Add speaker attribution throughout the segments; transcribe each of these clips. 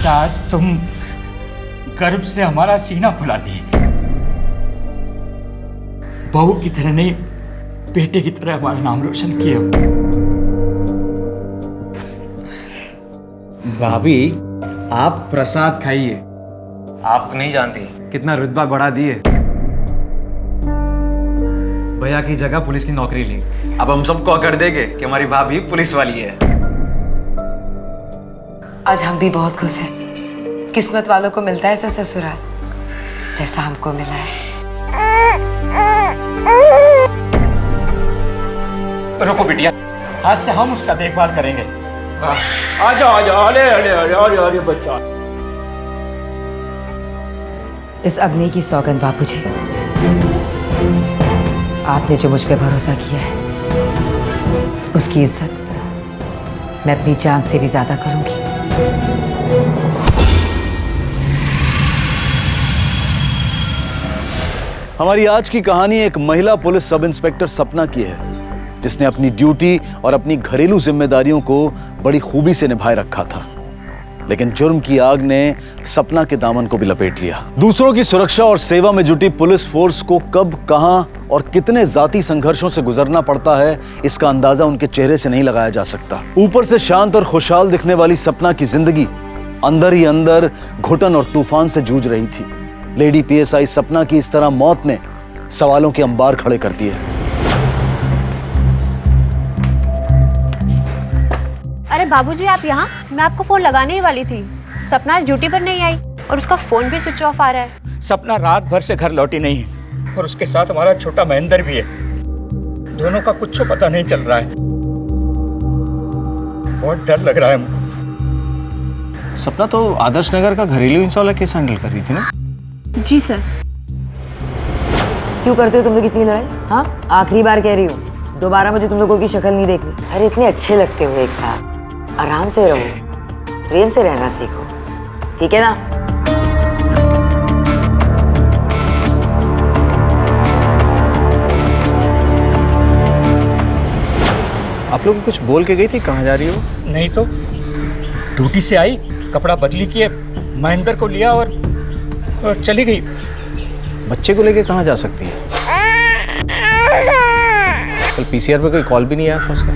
Speaker 1: आज तुम गर्व से हमारा सीना फुला दिए। बहू की तरह नहीं, बेटे की तरह हमारा नाम रोशन किए हो।
Speaker 2: भाभी, आप प्रसाद खाइए। आप नहीं जानती कितना रुतबा बढ़ा दिए। भैया की जगह पुलिस की नौकरी ली। अब हम सबको अकड़ देंगे कि हमारी भाभी पुलिस वाली है।
Speaker 3: आज हम भी बहुत खुश हैं। किस्मत वालों को मिलता है ऐसा ससुराल जैसा हमको मिला है।
Speaker 1: रुको बिटिया, आज से हम उसका देखभाल करेंगे। आ जाओ आ जाओ, अरे अरे अरे अरे अरे बच्चा।
Speaker 3: इस अग्नि की सौगंध बापूजी, आपने जो मुझ पे भरोसा किया है उसकी इज्जत मैं अपनी जान से भी ज्यादा करूंगी।
Speaker 4: हमारी आज की कहानी एक महिला पुलिस सब इंस्पेक्टर सपना की है, जिसने अपनी ड्यूटी और अपनी घरेलू जिम्मेदारियों को बड़ी खूबी से निभाए रखा था। लेकिन जुर्म की आग ने सपना के दामन को भी लपेट लिया। दूसरों की सुरक्षा और सेवा में जुटी पुलिस फोर्स को कब, कहां और कितने जाती संघर्षों से गुजरना पड़ता है, इसका अंदाजा उनके चेहरे से नहीं लगाया जा सकता। ऊपर से शांत और खुशहाल दिखने वाली सपना की जिंदगी अंदर ही अंदर घुटन और तूफान से जूझ रही थी। लेडी पीएसआई सपना की इस तरह मौत ने सवालों के अंबार खड़े कर दिए।
Speaker 5: अरे बाबूजी, आप यहाँ? मैं आपको फोन लगाने ही वाली थी। सपना आज ड्यूटी पर नहीं आई और उसका फोन भी स्विच ऑफ आ रहा है।
Speaker 1: सपना रात भर से घर लौटी नहीं है और उसके साथ हमारा छोटा महेंद्र भी है। दोनों का कुछ पता नहीं चल रहा है। बहुत डर लग रहा है हमको।
Speaker 2: सपना तो आदर्श नगर का घरेलू हिंसा वाला केस हैंडल कर रही थी ना?
Speaker 5: जी सर।
Speaker 3: क्यों करते हो तुम लोग इतनी लड़ाई? हाँ, आखिरी बार कह रही हूँ, दोबारा मुझे तुम लोगों की शक्ल नहीं देखनी। अरे इतने अच्छे लगते हो एक साथ, आराम से रहो, प्रेम से रहना सीखो, ठीक है ना?
Speaker 2: आप लोग कुछ बोल के गई थी, कहाँ जा रही हो?
Speaker 1: नहीं तो ड्यूटी से आई, कपड़ा बदली किए, महेंद्र को लिया और चली गई।
Speaker 2: बच्चे को लेके कहाँ जा सकती है? कल पीसीआर पे कोई कॉल भी नहीं आया था उसका।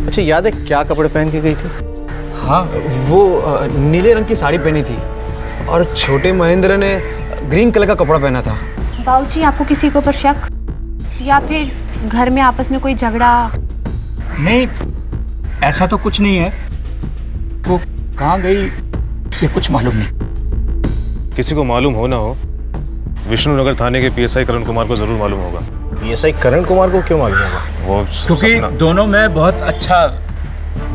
Speaker 2: अच्छा याद है क्या कपड़े पहन के गई थी?
Speaker 6: हाँ, वो नीले रंग की साड़ी पहनी थी और छोटे महेंद्र ने ग्रीन कलर का कपड़ा पहना था।
Speaker 5: बाबूजी, आपको किसी के ऊपर शक या फिर घर में आपस में कोई झगड़ा?
Speaker 1: नहीं, ऐसा तो कुछ नहीं है। वो कहाँ गई ये कुछ मालूम नहीं।
Speaker 7: किसी को मालूम हो ना हो, विष्णुनगर थाने के पीएसआई करण कुमार को जरूर मालूम होगा।
Speaker 2: पीएसआई करण कुमार को क्यों मालूम होगा?
Speaker 7: वो
Speaker 1: क्योंकि दोनों में बहुत अच्छा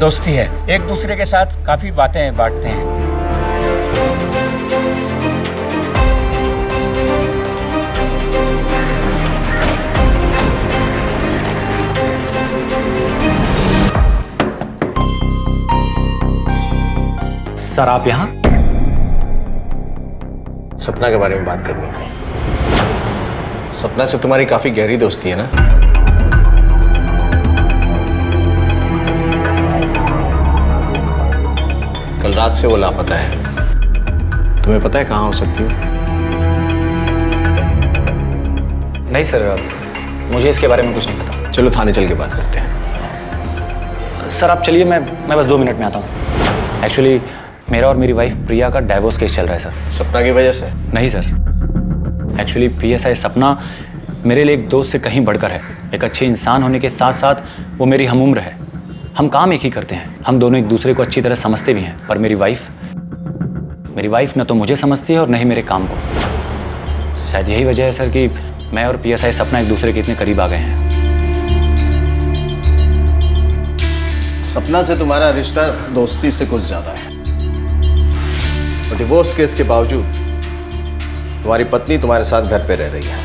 Speaker 1: दोस्ती है, एक दूसरे के साथ काफी बातें बांटते हैं।
Speaker 8: सर, आप यहाँ?
Speaker 2: सपना के बारे में बात करनी है। सपना से तुम्हारी काफी गहरी दोस्ती है ना? कल रात से वो लापता है। तुम्हें पता है कहाँ हो सकती हो?
Speaker 8: नहीं सर, मुझे इसके बारे में कुछ नहीं पता।
Speaker 2: चलो थाने चल के बात करते हैं।
Speaker 8: सर आप चलिए, मैं बस 2 मिनट में आता हूँ। एक्चुअली मेरा और मेरी वाइफ प्रिया का डाइवोर्स केस चल रहा है सर।
Speaker 2: सपना की वजह से?
Speaker 8: नहीं सर, एक्चुअली पीएसआई सपना मेरे लिए एक दोस्त से कहीं बढ़कर है। एक अच्छे इंसान होने के साथ साथ वो मेरी हमउम्र है। हम काम एक ही करते हैं, हम दोनों एक दूसरे को अच्छी तरह समझते भी हैं। पर मेरी वाइफ न तो मुझे समझती है और न ही मेरे काम को। शायद यही वजह है सर कि मैं और पीएसआई सपना एक दूसरे के इतने करीब आ गए हैं।
Speaker 2: सपना से तुम्हारा रिश्ता दोस्ती से कुछ ज्यादा है। और डिवोर्स केस के बावजूद तुम्हारी पत्नी तुम्हारे साथ घर पे रह रही है।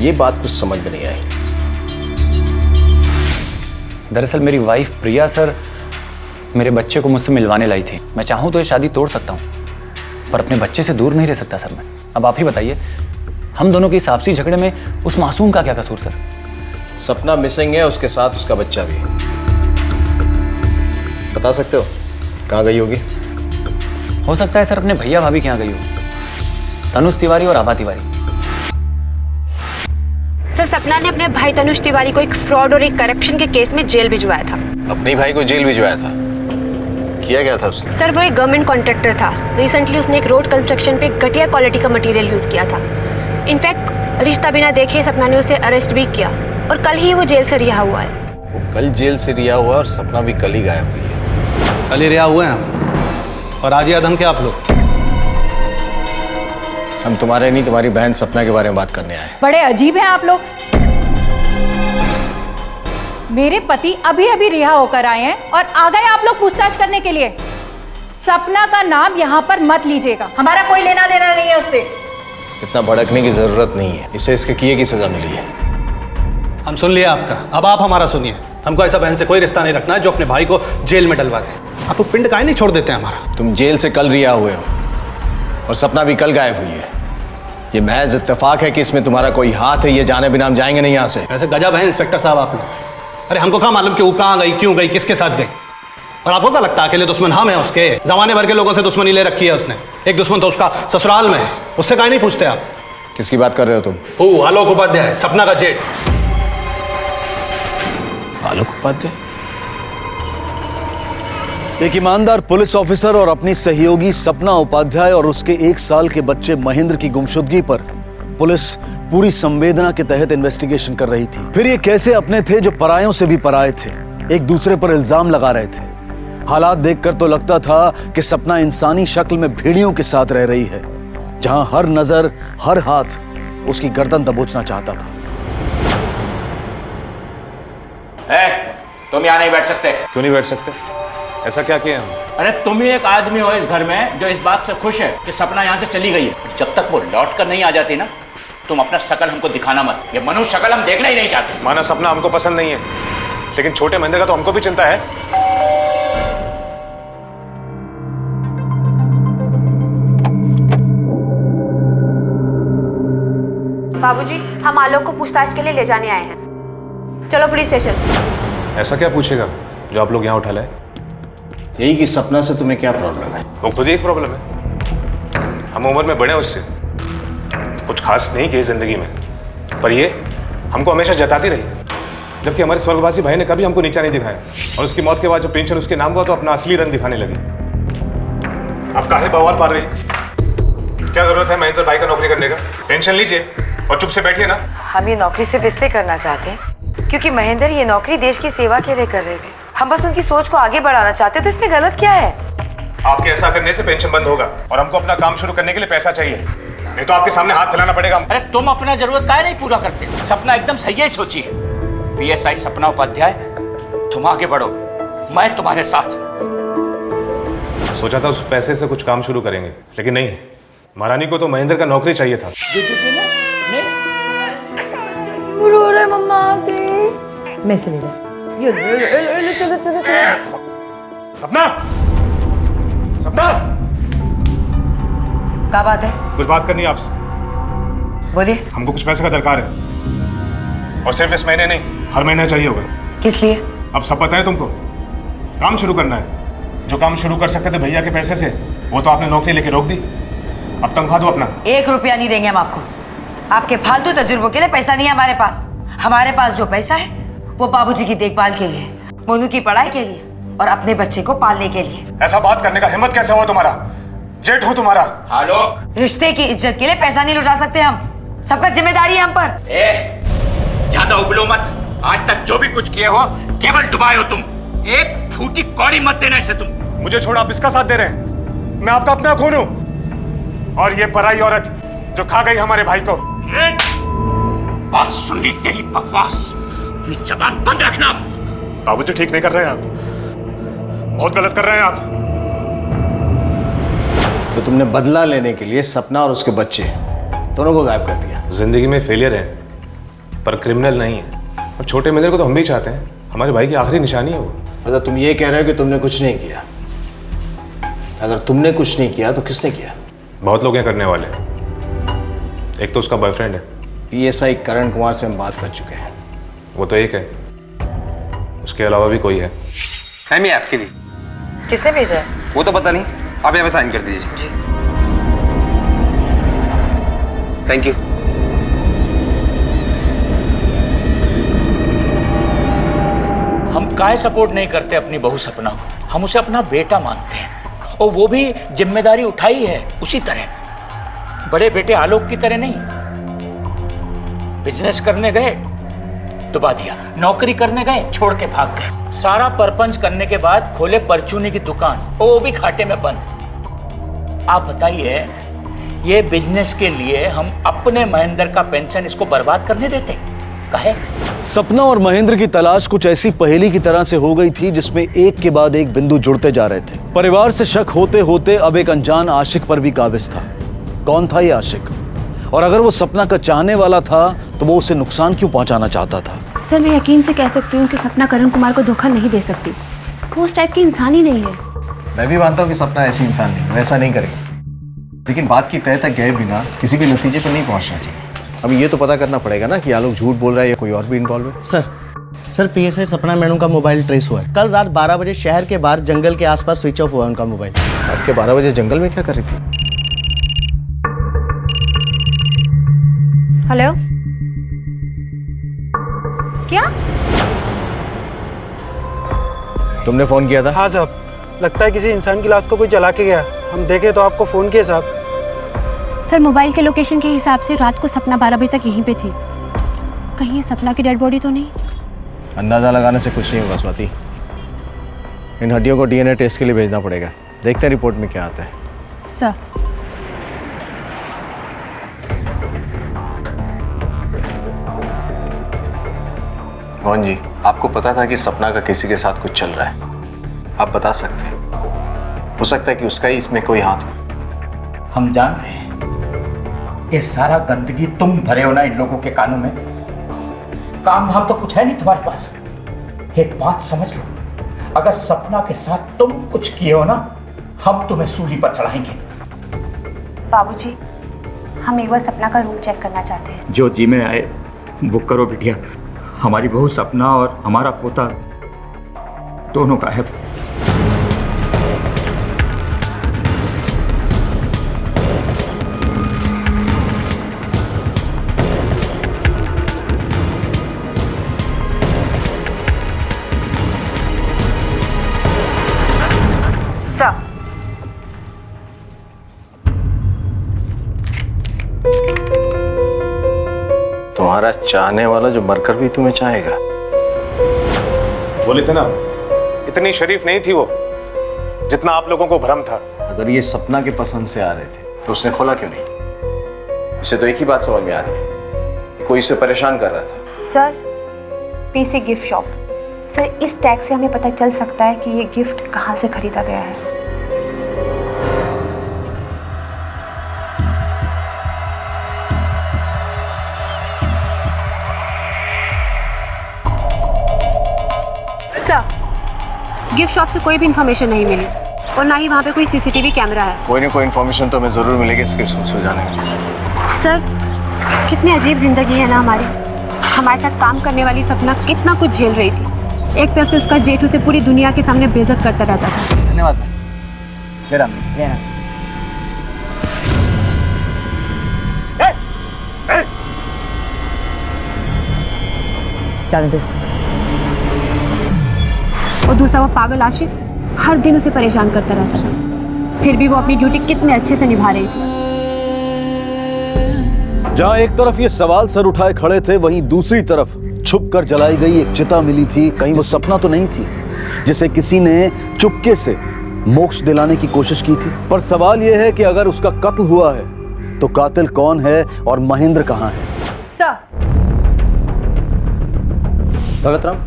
Speaker 2: ये बात कुछ समझ में नहीं आई।
Speaker 8: दरअसल मेरी वाइफ प्रिया सर मेरे बच्चे को मुझसे मिलवाने लाई थी। मैं चाहूँ तो ये शादी तोड़ सकता हूँ, पर अपने बच्चे से दूर नहीं रह सकता सर मैं। अब आप ही बताइए, हम दोनों की इस आपसी झगड़े में उस मासूम का क्या कसूर सर?
Speaker 2: सपना मिसिंग है, उसके साथ उसका बच्चा भी। बता सकते हो कहाँ गई होगी?
Speaker 8: हो सकता है सर अपने भैया भाभी के यहाँ गई हो, तनुष तिवारी और आभा तिवारी।
Speaker 5: सर सपना ने अपने भाई तनुष तिवारी को एक फ्रॉड और एक करप्शन के केस में जेल भिजवाया था।
Speaker 2: अपने भाई को जेल भिजवाया था? किया क्या था उसने?
Speaker 5: सर वो एक गवर्नमेंट कॉन्ट्रैक्टर था। रिसेंटली उसने एक रोड कंस्ट्रक्शन पे घटिया क्वालिटी का मटेरियल यूज किया था। इनफैक्ट रिश्ता बिना देखे सपना ने उसे अरेस्ट भी किया और कल ही वो जेल से रिहा हुआ है।
Speaker 2: वो कल जेल से रिहा हुआ और सपना भी कल ही गायब हुई है।
Speaker 9: कल ही रिहा हुए हैं हम, और आज याद हम क्या आप लोग?
Speaker 2: हम तुम्हारे नहीं, तुम्हारी बहन सपना के बारे में बात करने आए।
Speaker 10: बड़े अजीब हैं आप लोग। मेरे पति अभी अभी रिहा होकर आए हैं और आ गए आप लोग पूछताछ करने के लिए। सपना का नाम यहाँ पर मत लीजिएगा, हमारा कोई लेना देना नहीं है उससे।
Speaker 2: इतना भड़कने की जरूरत नहीं है, इसे इसके किए की सजा मिली है।
Speaker 9: हम सुन लिया आपका, अब आप हमारा सुनिए। हमको ऐसा बहन से कोई रिश्ता नहीं रखना है जो अपने भाई को जेल में डलवा दे। आप लोग पिंड काहे नहीं छोड़ देते हैं हमारा?
Speaker 2: तुम जेल से कल रिहा हुए हो और सपना भी कल गायब हुई है। ये महज इत्तेफाक है कि इसमें तुम्हारा कोई हाथ है, ये जाने बिना हम जाएंगे नहीं यहाँ से।
Speaker 9: ऐसे गजब है इंस्पेक्टर साहब आप लोग। अरे हमको कहाँ मालूम कि वो कहाँ गई, क्यों गई, किसके साथ गई? और आपको क्या लगता है अकेले दुश्मन हम हैं उसके? जमाने भर के लोगों से दुश्मनी ले रखी है उसने। एक दुश्मन तो उसका ससुराल में है, उससे काहे नहीं पूछते आप?
Speaker 2: किसकी बात कर रहे हो तुम?
Speaker 9: आलोक उपाध्याय, सपना का जेठ।
Speaker 2: आलोक उपाध्याय?
Speaker 4: एक ईमानदार पुलिस ऑफिसर और अपनी सहयोगी सपना उपाध्याय और उसके 1 साल के बच्चे महेंद्र की गुमशुदगी पर पुलिस पूरी संवेदना के तहत इन्वेस्टिगेशन कर रही थी। फिर ये कैसे अपने थे जो परायों से भी पराये थे, एक दूसरे पर इल्जाम लगा रहे थे। हालात देखकर तो लगता था कि सपना इंसानी शक्ल में भेड़ियों के साथ रह रही है, जहां हर नजर, हर हाथ उसकी गर्दन दबोचना चाहता था।
Speaker 11: तुम यहाँ नहीं बैठ सकते।
Speaker 7: क्यों नहीं बैठ सकते? ऐसा क्या किया हम?
Speaker 11: अरे तुम ही एक आदमी हो इस घर में जो इस बात से खुश है कि सपना यहाँ से चली गई है। जब तक वो लौट कर नहीं आ जाती ना, तुम अपना शकल हमको दिखाना मत। ये मनुष्य शकल हम देखना ही नहीं चाहते।
Speaker 7: माना सपना हमको पसंद नहीं है, लेकिन छोटे महेंद्र का तो हमको भी चिंता है।
Speaker 5: बाबूजी, हम आलोक को पूछताछ के लिए ले जाने आए हैं। चलो पुलिस स्टेशन।
Speaker 7: ऐसा क्या पूछेगा जो आप लोग यहाँ उठा लाए?
Speaker 2: यही कि सपना से तुम्हें क्या प्रॉब्लम है?
Speaker 7: वो खुद ही एक प्रॉब्लम है। हम उम्र में बड़े हैं उससे, कुछ खास नहीं किए जिंदगी में, पर ये हमको हमेशा जताती रही, जबकि हमारे स्वर्गवासी भाई ने कभी हमको नीचा नहीं दिखाया। और उसकी मौत के बाद जब पेंशन उसके नाम हुआ तो अपना असली रंग दिखाने लगी। आप काहे बवाल पाल रही? क्या जरूरत है महेंद्र भाई का नौकरी करने का? पेंशन लीजिए और चुप से बैठिए ना।
Speaker 3: हम ये नौकरी सिर्फ इसलिए करना चाहते हैं क्योंकि महेंद्र ये नौकरी देश की सेवा के लिए कर रहे थे। हम बस उनकी सोच को आगे बढ़ाना चाहते, तो इसमें गलत क्या है?
Speaker 7: आपके ऐसा करने से पेंशन बंद होगा और हमको अपना काम शुरू करने के लिए पैसा चाहिए, नहीं तो आपके सामने हाथ फैलाना पड़ेगा।
Speaker 11: अरे तुम अपना जरूरत काहे नहीं पूरा करते? सपना एकदम सही है सोची है। PSI सपना उपाध्याय, तुम आगे बढ़ो, मैं तुम्हारे साथ।
Speaker 7: सोचा था उस पैसे से कुछ काम शुरू करेंगे, लेकिन नहीं, महारानी को तो महेंद्र का नौकरी चाहिए था।
Speaker 3: रो रहे मम्मा आके। मैं से ले जा। चलो।
Speaker 7: सपना, सपना,
Speaker 3: क्या बात है?
Speaker 7: कुछ बात करनी है आपसे।
Speaker 3: बोलिए।
Speaker 7: हमको कुछ पैसे का दरकार है, और सिर्फ इस महीने नहीं, हर महीने चाहिए होगा।
Speaker 3: किस लिए?
Speaker 7: अब सब पता है तुमको। काम शुरू करना है। जो काम शुरू कर सकते थे भैया के पैसे से, वो तो आपने नौकरी लेके रोक दी। अब तनख्वाह दो अपना।
Speaker 3: 1 रुपया नहीं देंगे हम आपको। आपके फालतू तजुर्बों के लिए पैसा नहीं है हमारे पास। हमारे पास जो पैसा है वो बाबूजी की देखभाल के लिए, मोनू की पढ़ाई के लिए और अपने बच्चे को पालने के लिए।
Speaker 7: ऐसा बात करने का हिम्मत कैसे हुआ तुम्हारा? जेठ हो तुम्हारा।
Speaker 11: आलोक,
Speaker 3: रिश्ते की इज्जत के लिए पैसा नहीं लुटा सकते हम। सबका जिम्मेदारी है हम पर।
Speaker 11: ज्यादा उबलो मत। आज तक जो भी कुछ किए हो केवल डुबाए हो तुम। एक फूटी कौड़ी मत देना इसे तुम।
Speaker 7: मुझे छोड़ आप इसका साथ दे रहे हैं? मैं आपका अपना खून हूं, और ये पराई औरत जो खा गई हमारे भाई को।
Speaker 11: बात सुन ली तेरी बकवास। अपनी जबान बंद रखना।
Speaker 7: बाबूजी ठीक नहीं कर रहे हैं आप, बहुत गलत कर रहे हैं आप।
Speaker 2: तो तुमने बदला लेने के लिए सपना और उसके बच्चे दोनों को गायब कर दिया।
Speaker 7: जिंदगी में फेलियर है, पर क्रिमिनल नहीं है। और छोटे महेंद्र को तो हम भी चाहते हैं, हमारे भाई की आखिरी निशानी है वो।
Speaker 2: मतलब तुम ये कह रहे हो कि तुमने कुछ नहीं किया? अगर तुमने कुछ नहीं किया तो किसने किया?
Speaker 7: बहुत लोग हैं करने वाले। एक तो उसका बॉयफ्रेंड है।
Speaker 2: PSI करण कुमार से हम बात कर चुके हैं।
Speaker 7: वो तो एक है, उसके अलावा भी कोई है।
Speaker 12: फहमी आपके लिए
Speaker 3: किसने भेजा है?
Speaker 12: वो तो पता नहीं, आप यहाँ पे साइन कर दीजिए।
Speaker 3: जी।
Speaker 12: Thank you.
Speaker 11: हम काहे सपोर्ट नहीं करते अपनी बहू सपना को, हम उसे अपना बेटा मानते हैं और वो भी जिम्मेदारी उठाई है उसी तरह, बड़े बेटे आलोक की तरह नहीं। बिजनेस करने गए डुबा दिया, नौकरी करने गए छोड़ के भाग गए, सारा परपंच करने के बाद खोले परचूनी की दुकान और वो भी घाटे में बंद। आप बताइए, ये बिजनेस के लिए हम अपने महेंद्र का पेंशन इसको बर्बाद करने देते? काहे?
Speaker 4: सपना और महेंद्र की तलाश कुछ ऐसी पहेली की तरह से हो गई थी जिसमें एक के बाद एक बिंदु जुड़ते जा रहे थे। परिवार से शक होते होते अब एक अनजान आशिक पर भी काबिज था। कौन था ये आशिक? और अगर वो सपना का चाहने वाला था तो वो उसे नुकसान क्यों पहुंचाना चाहता था?
Speaker 5: सर, मैं यकीन से कह सकती हूँ कि सपना करण कुमार को धोखा नहीं दे सकती। वो उस टाइप की इंसान ही नहीं है।
Speaker 2: मैं भी मानता हूँ कि सपना ऐसी इंसान नहीं, वैसा नहीं करेगी, लेकिन बात की तह तक गए बिना किसी भी नतीजे पर नहीं पहुंचना चाहिए। अब ये तो पता करना पड़ेगा ना कि आलोक झूठ बोल रहा है या कोई और भी इन्वॉल्व है।
Speaker 13: सर पीएसआई सपना मैडम का मोबाइल ट्रेस हुआ है। कल रात 12 बजे शहर के बाहर जंगल के आसपास स्विच ऑफ हुआ उनका मोबाइल।
Speaker 2: रात के 12 बजे जंगल में क्या कर रही थी?
Speaker 5: हेलो, क्या
Speaker 2: तुमने फोन किया था?
Speaker 14: हाँ साहब, लगता है किसी इंसान की लाश को कोई जला के गया। हम देखे तो आपको फोन किया साहब।
Speaker 5: सर, मोबाइल के लोकेशन के हिसाब से रात को सपना 12 बजे तक यहीं पे थी। कहीं ये सपना की डेड बॉडी तो नहीं?
Speaker 2: अंदाजा लगाने से कुछ नहीं होगा स्वाति। इन हड्डियों को डीएनए टेस्ट के लिए भेजना पड़ेगा। देखते हैं रिपोर्ट में क्या आता है।
Speaker 5: सर,
Speaker 2: मोहन जी, आपको पता था कि सपना का किसी के साथ कुछ चल रहा है? आप बता सकते हैं? हो सकता है कि उसका ही इसमें कोई हाथ हो।
Speaker 11: हम जान रहे हैं ये सारा गंदगी तुम भरे हो ना इन लोगों के कानों में। काम धाम तो कुछ है नहीं तुम्हारे पास। एक बात समझ लो, अगर सपना के साथ तुम कुछ किए हो ना, हम तुम्हें सूली पर चढ़ाएंगे।
Speaker 5: बाबूजी, हम एक बार सपना का रूम चेक करना चाहते हैं।
Speaker 11: जो जी में आए वो करो बिटिया। हमारी बहू सपना और हमारा पोता दोनों का है।
Speaker 2: तुम्हारा चाहने वाला जो मरकर भी तुम्हें चाहेगा।
Speaker 7: बोले थे ना, इतनी शरीफ नहीं थी वो जितना आप लोगों को भ्रम था।
Speaker 2: अगर ये सपना के पसंद से आ रहे थे तो उसने खोला क्यों नहीं? इसे तो एक ही बात समझ में आ रही है कि कोई इसे परेशान कर रहा था।
Speaker 5: Sir, PC gift shop. Sir, इस टैग से हमें पता चल सकता है कि ये गिफ्ट कहाँ से खरीदा गया है। गिफ्ट शॉप से कोई भी इंफॉर्मेशन नहीं मिली और ना ही वहाँ पे कोई सीसीटीवी कैमरा है।
Speaker 2: कोई ना कोई इन्फॉर्मेशन तो हमें जरूर मिलेगी इसके सुलझाने में।
Speaker 5: सर, कितनी अजीब जिंदगी है ना हमारी। हमारे साथ काम करने वाली सपना कितना कुछ झेल रही थी। एक तरफ से उसका जेठ उसे पूरी दुनिया के सामने बेइज्जत करता रहता था।
Speaker 1: धन्यवाद।
Speaker 5: और दूसरा वो पागल आशिक हर दिन उसे परेशान करता रहता था। फिर भी वो अपनी ड्यूटी कितने अच्छे से निभा रही थी।
Speaker 4: जहां एक तरफ ये सवाल सर उठाए खड़े थे, वहीं दूसरी तरफ छुप कर जलाई गई एक चिता मिली थी। कहीं वो सपना तो नहीं थी जिसे किसी ने चुपके से मोक्ष दिलाने की कोशिश की थी? पर सवाल यह है कि अगर उसका कत्ल हुआ है तो कातिल कौन है और महेंद्र कहां है?
Speaker 5: सर,
Speaker 2: भगत राम,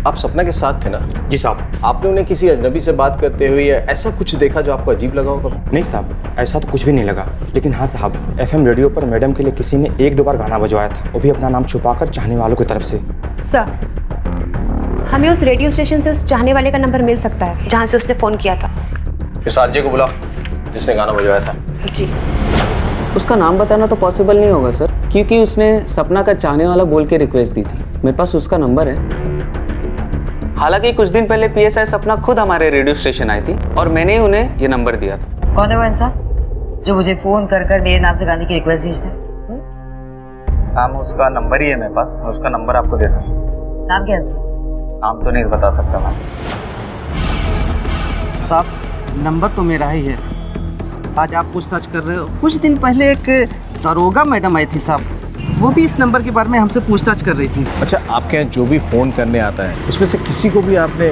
Speaker 2: आप सपना के साथ थे ना?
Speaker 15: जी साहब।
Speaker 2: आपने उन्हें किसी अजनबी से बात करते हुए या ऐसा कुछ देखा जो आपको अजीब लगा होगा?
Speaker 15: नहीं साहब, ऐसा तो कुछ भी नहीं लगा। लेकिन हाँ साहब, एफएम रेडियो पर मैडम के लिए किसी ने 1-2 बार गाना बजवाया था, वो भी अपना नाम छुपाकर चाहने वालों की तरफ से।
Speaker 5: सर, हमें उस रेडियो स्टेशन से उस चाहने वाले का नंबर मिल सकता है जहाँ से उसने फोन किया था।
Speaker 2: इस आरजे को बुलाओ जिसने गाना बजवाया था।
Speaker 5: जी।
Speaker 16: उसका नाम बताना तो पॉसिबल नहीं होगा सर, क्योंकि उसने सपना का चाहने वाला बोल के रिक्वेस्ट दी थी। मेरे पास उसका नंबर है। हालांकि कुछ दिन पहले पीएसआई सपना खुद हमारे रेडियो स्टेशन आई थी और मैंने ही उन्हें ये नंबर दिया था।
Speaker 3: कौन है वो इंसान जो मुझे फोन कर कर मेरे नाम से गाने की रिक्वेस्ट भेजता है?
Speaker 16: मैम उसका नंबर ही है मेरे पास, मैं उसका नंबर आपको दे सकता हूँ।
Speaker 3: नाम क्या है उसका?
Speaker 16: नाम तो नहीं बता सकता मैम।
Speaker 13: साहब नंबर तो मेरा ही है। आज आप पूछताछ कर रहे हो। कुछ दिन पहले एक दरोगा मैडम आई थी साहब, वो भी इस नंबर के बारे में हमसे पूछताछ कर रही थी।
Speaker 2: अच्छा, आपके यहाँ जो भी फ़ोन करने आता है उसमें से किसी को भी आपने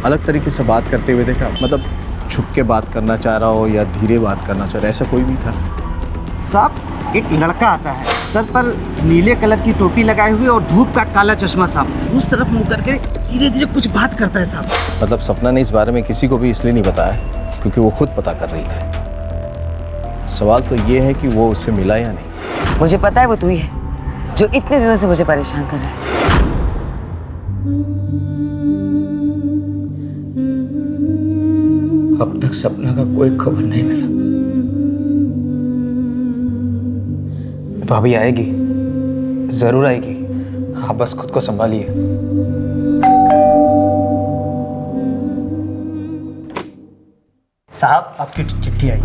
Speaker 2: अलग तरीके से बात करते हुए देखा? मतलब छुप के बात करना चाह रहा हो या धीरे बात करना चाह रहा है, ऐसा कोई भी था?
Speaker 13: साहब एक लड़का आता है, सर पर नीले कलर की टोपी लगाए हुए और धूप का काला चश्मा साहब, उस तरफ मुंह करके धीरे धीरे कुछ बात करता है साहब।
Speaker 2: मतलब सपना ने इस बारे में किसी को भी इसलिए नहीं बताया क्योंकि वो खुद पता कर रही है। सवाल तो ये है कि वो उससे मिला या नहीं।
Speaker 3: मुझे पता है वो तू ही है जो इतने दिनों से मुझे परेशान कर रहा है।
Speaker 11: अब तक सपना का कोई खबर नहीं मिला।
Speaker 6: भाभी आएगी, जरूर आएगी। आप बस खुद को संभालिए।
Speaker 13: साहब आपकी चिट्ठी आई।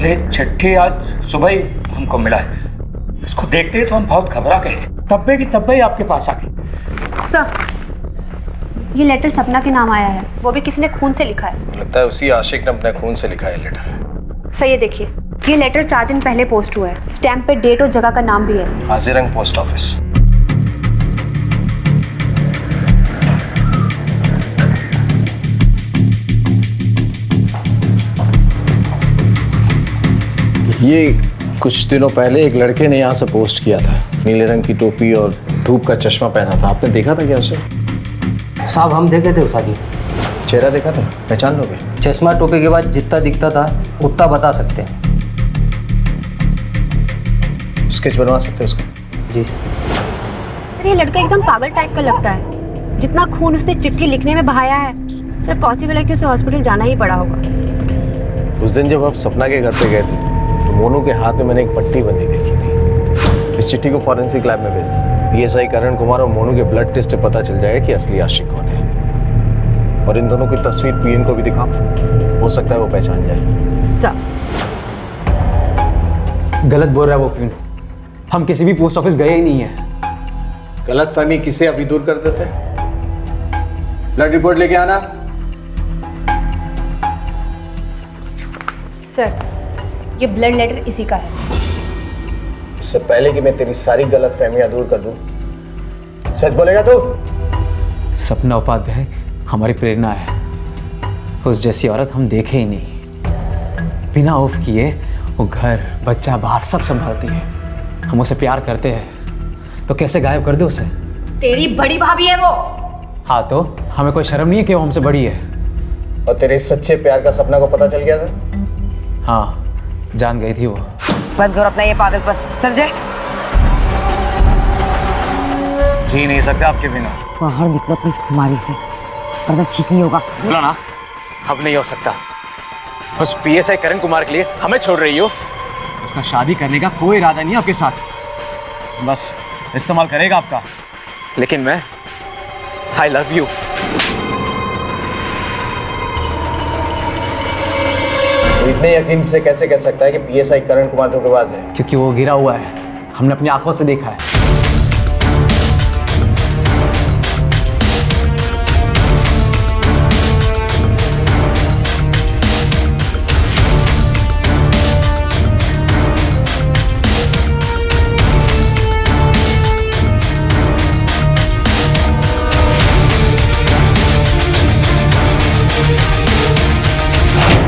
Speaker 11: ये चिट्ठी आज सुबह ही हमको मिला है। इसको देखते ही तो हम बहुत घबरा गए थे। तब्बे की तब्बे ही आपके पास आ गई।
Speaker 5: सर, ये लेटर सपना के नाम आया है, वो भी किसी ने खून से लिखा है।
Speaker 2: लगता है उसी आशिक ने अपने खून से लिखा है लेटर।
Speaker 5: सर ये देखिए, ये लेटर 4 दिन पहले पोस्ट हुआ है। स्टैम्प पे डेट और जगह का नाम भी है।
Speaker 2: हाजीरंग पोस्ट ऑफिस। ये कुछ दिनों पहले एक लड़के ने यहाँ से पोस्ट किया था। नीले रंग की टोपी और धूप का चश्मा पहना था। आपने देखा था क्या उसे?
Speaker 16: साहब हम देखे थे उस आदमी।
Speaker 2: चेहरा देखा था? पहचान लोगे?
Speaker 16: चश्मा टोपी के बाद जितना दिखता था उतना बता सकते हैं।
Speaker 2: स्केच बनवा सकते हैं उसका?
Speaker 16: जी।
Speaker 5: सर ये लड़का एकदम पागल टाइप का लगता है। जितना खून उसने चिट्ठी लिखने में बहाया है, सर पॉसिबल है कि उसे हॉस्पिटल जाना ही पड़ा होगा।
Speaker 2: उस दिन जब आप सपना के घर पे गए थे तो मोनू के हाथ में मैंने एक पट्टी बंधी देखी थी। इस चिट्ठी को फॉरेंसिक लैब में भेज दो। पीएसआई करण कुमार और मोनू के ब्लड टेस्ट से पता चल जाएगा कि असली आशिक कौन है। और इन दोनों की तस्वीर पीएन को भी दिखाओ, हो सकता है वो पहचान जाए।
Speaker 5: सर
Speaker 6: गलत बोल रहा है वो पीएन। हम किसी भी पोस्ट ऑफिस गए ही नहीं है।
Speaker 2: गलतफहमी किसे अभी दूर कर देते? ब्लड रिपोर्ट लेके आना।
Speaker 5: सर ये ब्लड लेटर इसी का है।
Speaker 2: इससे पहले कि मैं तेरी सारी गलतफहमियां दूर कर दूं, सच बोलेगा तू?
Speaker 6: सपना उपाध्याय हमारी प्रेरणा है। उस जैसी औरत हम देखे ही नहीं। बिना ऑफ किए वो घर बच्चा बाहर सब संभालती है। हम उसे प्यार करते हैं तो कैसे गायब कर दे उसे?
Speaker 5: तेरी बड़ी भाभी है वो।
Speaker 6: हाँ तो हमें कोई शर्म नहीं है कि वो हमसे बड़ी है।
Speaker 2: और तेरे सच्चे प्यार का सपना को पता चल गया था?
Speaker 6: हाँ जान गई थी वो।
Speaker 3: बंद करो अपना ये पागलपन, समझे?
Speaker 8: जी नहीं सकते आपके बिना।
Speaker 3: बाहर निकलो अपनी इस खुमारी से, वरना ठीक नहीं होगा।
Speaker 8: बोलो ना, अब नहीं हो सकता। उस पीएसआई करण कुमार के लिए हमें छोड़ रही हो?
Speaker 6: उसका शादी करने का कोई इरादा नहीं है आपके साथ।
Speaker 8: बस इस्तेमाल करेगा आपका। लेकिन मैं आई लव यू।
Speaker 2: तो इतने यकीन से कैसे कह सकता है कि पीएसआई करण कुमार धोखेबाज है?
Speaker 6: क्योंकि वो गिरा हुआ है, हमने अपनी आंखों से देखा है।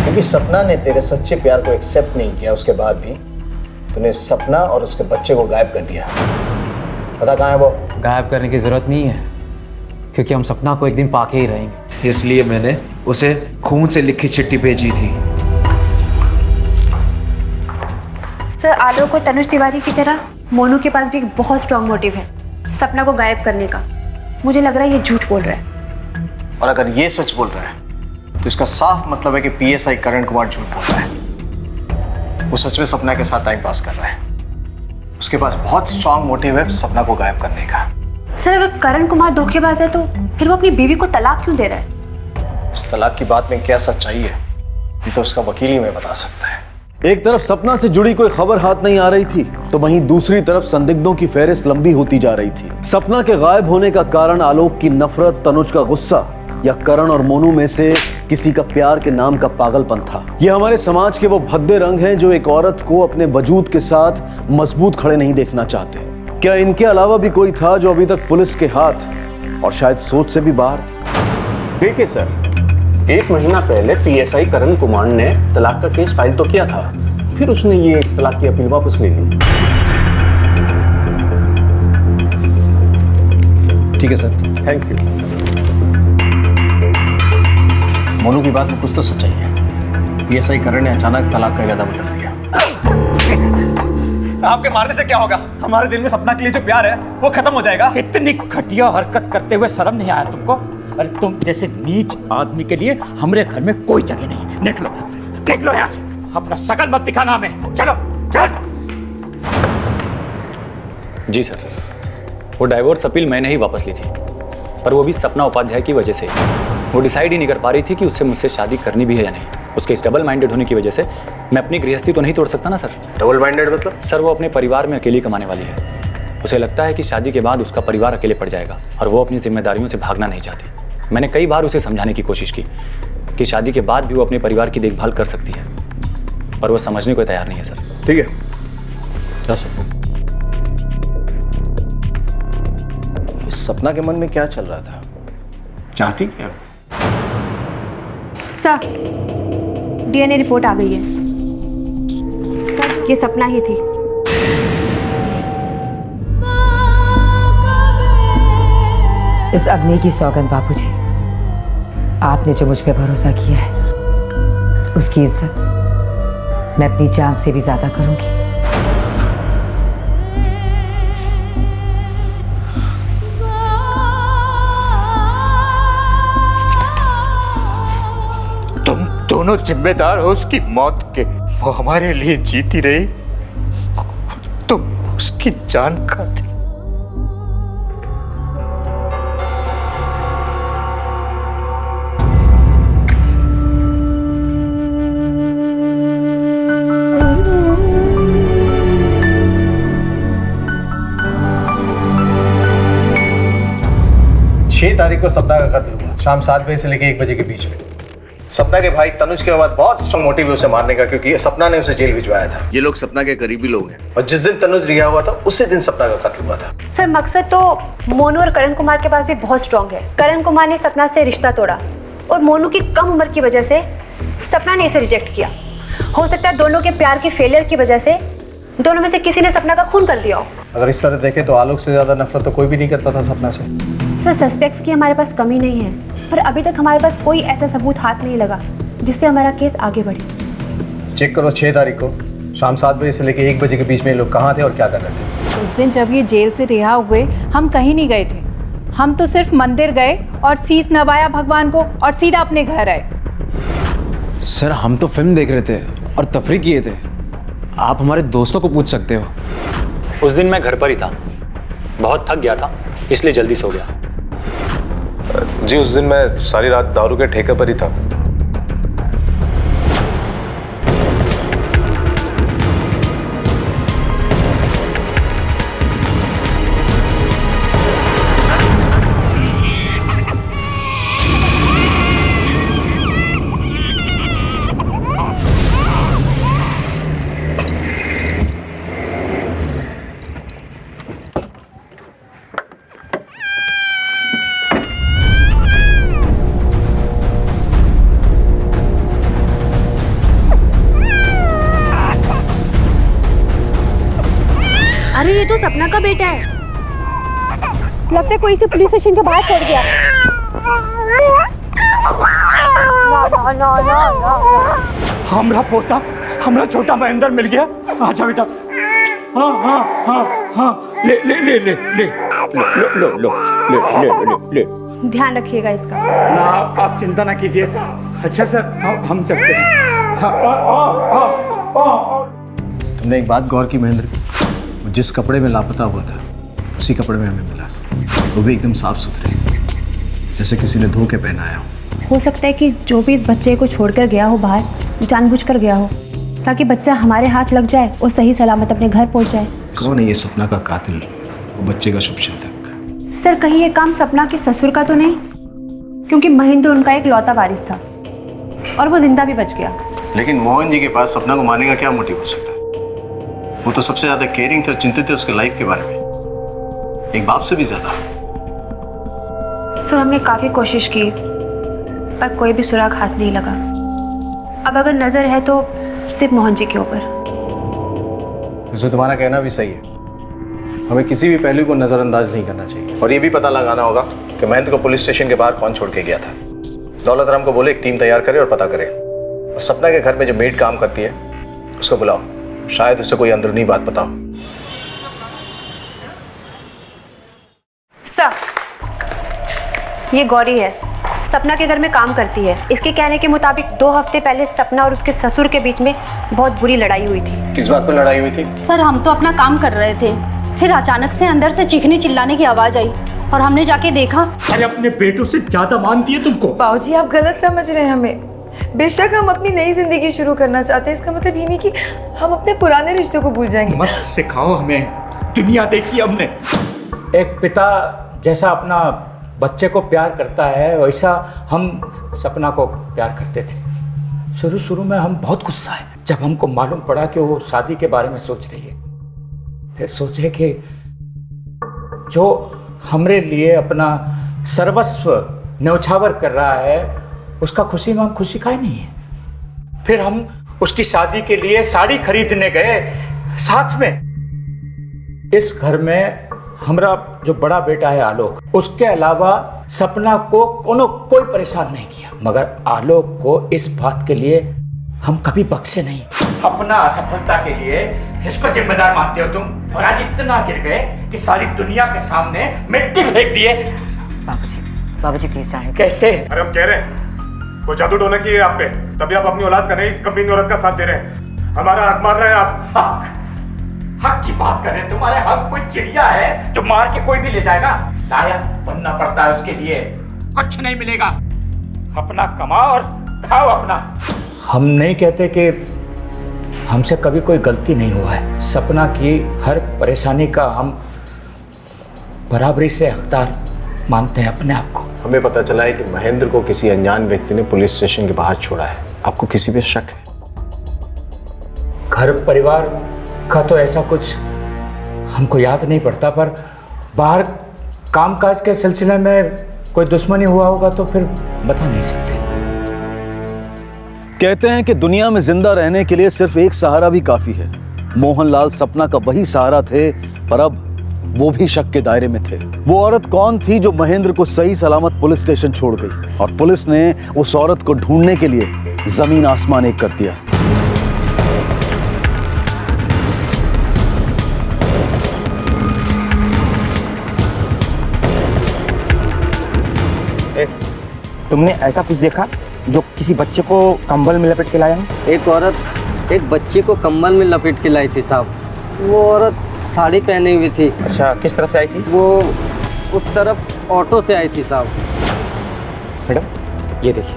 Speaker 2: क्योंकि सपना ने तेरे सच्चे प्यार को एक्सेप्ट नहीं किया, उसके बाद भी तूने सपना और उसके बच्चे को गायब कर दिया। पता कहाँ है वो?
Speaker 6: गायब करने की जरूरत नहीं है, क्योंकि हम सपना को एक दिन पाके ही रहेंगे।
Speaker 17: इसलिए मैंने उसे खून से लिखी चिट्ठी भेजी थी।
Speaker 5: सर आलोक और तनुज तिवारी की तरह मोनू के पास भी एक बहुत स्ट्रॉन्ग मोटिव है सपना को गायब करने का। मुझे लग रहा है ये झूठ बोल रहा है।
Speaker 2: और अगर ये सच बोल रहा है तो इसका साफ मतलब है कि पीएसआई करण कुमार झूठ बोल रहा है। वो सच में सपना के साथ टाइम पास कर रहा है। उसके पास बहुत स्ट्रांग मोटिव है सपना को गायब करने का।
Speaker 5: सर अगर करण कुमार धोखेबाज है तो फिर वो अपनी बीवी को तलाक क्यों दे रहा है?
Speaker 2: इस तलाक की बात में क्या सच्चाई है ये तो उसका वकील ही हमें बता सकता है।
Speaker 4: एक तरफ सपना से जुड़ी कोई खबर हाथ नहीं आ रही थी तो वहीं दूसरी तरफ संदिग्धों की फहरिस्त लंबी होती जा रही थी। सपना के गायब होने का कारण आलोक की नफरत, तनुज का गुस्सा या करण और मोनू में से किसी का प्यार के नाम का पागलपन था। ये हमारे समाज के वो भद्दे रंग हैं जो एक औरत को अपने वजूद के साथ मजबूत खड़े नहीं देखना चाहते। क्या इनके अलावा भी कोई था जो अभी तक पुलिस के हाथ और शायद सोच से भी बाहर?
Speaker 18: देखिए सर, 1 महीना पहले पीएसआई करण कुमार ने तलाक का केस फाइल तो किया था, फिर उसने ये तलाक की अपील वापस ले ली।
Speaker 2: ठीक है सर,
Speaker 18: थैंक यू।
Speaker 2: मोनू की बात में कुछ तो सच्चाई है। पीएसआई करण ने अचानक तलाक का इरादा बदल दिया।
Speaker 1: आपके मारने से क्या होगा? हमारे दिल में सपना के लिए जो प्यार है वो खत्म हो जाएगा। इतनी घटिया हरकत करते हुए शर्म नहीं आया तुमको? अरे तुम जैसे नीच आदमी के लिए हमारे घर में कोई जगह नहीं। देख लो यहाँ से, अपना शकल मत दिखाना हमें। चलो चल।
Speaker 8: जी सर, वो डाइवोर्स अपील मैंने ही वापस ली थी, पर वो भी सपना उपाध्याय की वजह से। वो डिसाइड ही नहीं कर पा रही थी कि उससे मुझसे शादी करनी भी है या नहीं। उसके इस डबल माइंडेड होने की वजह से मैं अपनी गृहस्थी तो नहीं तोड़ सकता ना सर।
Speaker 2: डबल माइंडेड मतलब?
Speaker 8: सर वो अपने परिवार में अकेली कमाने वाली है। उसे लगता है कि शादी के बाद उसका परिवार अकेले पड़ जाएगा और वो अपनी जिम्मेदारियों से भागना नहीं चाहती। मैंने कई बार उसे समझाने की कोशिश की कि शादी के बाद भी वो अपने परिवार की देखभाल कर सकती है, पर वो समझने को तैयार नहीं है सर।
Speaker 2: ठीक है, जा सकते। इस सपना के मन में क्या चल रहा था? चाहती क्या?
Speaker 5: सर, डीएनए रिपोर्ट आ गई है। सर, ये सपना ही थी।
Speaker 3: इस अग्नि की सौगंध बापूजी, आपने जो मुझ पे भरोसा किया है उसकी इज्जत मैं अपनी जान से भी ज्यादा करूंगी।
Speaker 1: तुम दोनों जिम्मेदार हो उसकी मौत के। वो हमारे लिए जीती रही, तुम उसकी जान खाती।
Speaker 2: तारीख को सपना का कत्ल हुआ शाम 7 बजे से लेकर 1 बजे के बीच में। सपना के भाई तनुज के बाद बहुत स्ट्रांग मोटिव है उसे मारने का, क्योंकि सपना ने उसे जेल भिजवाया था। ये लोग सपना के करीबी लोग हैं और जिस दिन तनुज रिहा हुआ था उसी दिन सपना का कत्ल हुआ था।
Speaker 5: सर, मकसद तो मोनू और करण कुमार के पास भी बहुत स्ट्रांग है। करण कुमार ने सपना से रिश्ता तोड़ा और मोनू की कम उम्र की वजह से सपना ने इसे रिजेक्ट किया। हो सकता है दोनों के प्यार के फेलियर की वजह से दोनों में से किसी ने सपना का खून कर दिया हो।
Speaker 2: अगर इस तरह देखे तो आलोक से ज्यादा नफरत तो कोई भी नहीं करता था सपना से।
Speaker 5: सर, सस्पेक्ट्स की हमारे पास कमी नहीं है, पर अभी तक हमारे पास कोई ऐसा सबूत हाथ नहीं लगा जिससे हमारा केस आगे बढ़े।
Speaker 2: चेक करो 6 तारीख को शाम 7 बजे से लेकर 1 बजे के बीच में लोग कहाँ थे और क्या कर रहे थे?
Speaker 10: उस दिन जब ये जेल से रिहा हुए हम कहीं नहीं गए थे। हम तो सिर्फ मंदिर गए और शीश नवाया भगवान को और सीधा अपने घर आए।
Speaker 6: सर, हम तो फिल्म देख रहे थे और तफरी किए थे। आप हमारे दोस्तों को पूछ सकते हो।
Speaker 8: उस दिन मैं घर पर ही था, बहुत थक गया था इसलिए जल्दी सो गया।
Speaker 7: जी उस दिन मैं सारी रात दारू के ठेके पर ही था।
Speaker 5: अरे ये तो सपना का बेटा है। लगता है कोई इसे पुलिस स्टेशन के बाहर छोड़ गया।
Speaker 1: हमरा पोता, हमरा छोटा महेंद्र मिल गया। आजा बेटा। हाँ हाँ हाँ हाँ, ले ले ले ले ले लो लो लो ले ले ले ले।
Speaker 5: ध्यान रखिएगा इसका।
Speaker 1: ना आप चिंता ना कीजिए। अच्छा सर, हम चलते हैं।
Speaker 2: तुमने एक बात गौर की महेंद्र, जिस कपड़े में लापता हुआ था उसी कपड़े में हमें मिला, वो भी एकदम साफ सुथरे, जैसे किसी ने धो के पहनाया हो।
Speaker 5: हो सकता है कि जो भी इस बच्चे को छोड़कर गया हो बाहर, जानबूझकर गया हो ताकि बच्चा हमारे हाथ लग जाए और सही सलामत अपने घर पहुंच जाए।
Speaker 2: कौन है ये सपना का कातिल, वो बच्चे का शुभचिंतक?
Speaker 5: सर कहीं ये काम सपना के ससुर का तो नहीं? क्योंकि महेंद्र उनका एक लौता वारिस था और वो जिंदा भी बच गया।
Speaker 2: लेकिन मोहन जी के पास सपना को मारने का क्या मोटिव हो सकता है? वो तो सबसे ज्यादा केयरिंग थे और चिंतित थे उसके लाइफ के बारे में, एक बाप से भी ज्यादा।
Speaker 5: सर हमने काफी कोशिश की पर कोई भी सुराग हाथ नहीं लगा। अब अगर नजर है तो सिर्फ मोहन जी के ऊपर।
Speaker 2: वैसे तुम्हारा कहना भी सही है, हमें किसी भी पहलू को नजरअंदाज नहीं करना चाहिए और ये भी पता लगाना होगा कि महेंद्र को पुलिस स्टेशन के बाहर कौन छोड़ के गया था। दौलत राम को बोले एक टीम तैयार करे और पता करे, और सपना के घर में जो मेड काम करती है उसको बुलाओ, शायद उसे कोई अंदरूनी बात पता हो।
Speaker 5: सर ये गौरी है, सपना के घर में काम करती है। इसके कहने के मुताबिक 2 हफ्ते पहले सपना और उसके ससुर के बीच में बहुत बुरी लड़ाई हुई थी।
Speaker 2: किस बात पर लड़ाई हुई थी?
Speaker 19: सर हम तो अपना काम कर रहे थे, फिर अचानक से अंदर से चीखने चिल्लाने की आवाज आई और हमने जाके देखा।
Speaker 1: अरे अपने बेटों से ज्यादा मानती है तुमको।
Speaker 3: बाबूजी आप गलत समझ रहे हैं हमें। बेशक हम अपनी नई जिंदगी शुरू करना चाहते हैं, इसका मतलब ये नहीं कि हम अपने पुराने रिश्तों को भूल जाएंगे।
Speaker 1: मत सिखाओ हमें, दुनिया देखी हमने। एक पिता जैसा अपना बच्चे को प्यार करता है वैसा हम सपना को प्यार करते थे। शुरू शुरू में हम बहुत गुस्सा है जब हमको मालूम पड़ा कि वो शादी के बारे में सोच रही है। फिर सोचे कि जो हमरे लिए अपना सर्वस्व न्यौछावर कर रहा है उसका खुशी में खुशी का ही नहीं है। फिर हम उसकी शादी के लिए साड़ी खरीदने गए साथ में। इस घर में हमारा जो बड़ा बेटा है आलोक, उसके अलावा सपना को कोई परेशान नहीं किया, मगर आलोक को इस बात के लिए हम कभी बख्शे नहीं। अपना असफलता के लिए इसको जिम्मेदार मानते हो तुम, और आज इतना गिर गए कि सारी दुनिया के सामने मिट्टी फेंक दिए।
Speaker 3: बाबूजी प्लीज जाने।
Speaker 1: कैसे?
Speaker 7: अरे हम कह रहे हैं वो जादू टोना की है आप पे, तभी आप अपनी औलाद का नहीं इस कमीनी औरत का साथ दे रहे हैं। हमारा हक मार रहे हैं आप।
Speaker 1: हक की बात कर रहे हैं? तुम्हारे हक कोई चिड़िया है जो मार के कोई भी ले जाएगा? लायक बनना पड़ता है उसके लिए, कुछ नहीं मिलेगा। अपना कमाओ और खाओ अपना। हम नहीं कहते कि हमसे कभी कोई गलती नहीं हुआ है। सपना की हर परेशानी का हम बराबरी से हकदार मानते हैं अपने आप को।
Speaker 2: हमें पता चला है कि महेंद्र को किसी अनजान व्यक्ति ने पुलिस स्टेशन के बाहर छोड़ा है। आपको किसी पे शक है?
Speaker 1: घर परिवार का तो ऐसा कुछ हमको याद नहीं पड़ता, पर बाहर कामकाज के सिलसिले में कोई दुश्मनी हुआ होगा तो फिर बता नहीं सकते।
Speaker 4: कहते हैं कि दुनिया में जिंदा रहने के लिए सिर्फ एक सहारा भी काफी है। मोहनलाल सपना का वही सहारा थे, पर अब वो भी शक के दायरे में थे। वो औरत कौन थी जो महेंद्र को सही सलामत पुलिस स्टेशन छोड़ गई, और पुलिस ने उस औरत को ढूंढने के लिए जमीन आसमान एक कर दिया।
Speaker 15: तुमने ऐसा कुछ देखा जो किसी बच्चे को कंबल में लपेट के लाया है?
Speaker 20: एक औरत एक बच्चे को कंबल में लपेट के लाई थी साहब। वो औरत साड़ी पहनी हुई थी।
Speaker 15: अच्छा, किस तरफ से आई थी?
Speaker 20: वो उस तरफ ऑटो से आई थी साहब।
Speaker 15: मैडम ये देखिए,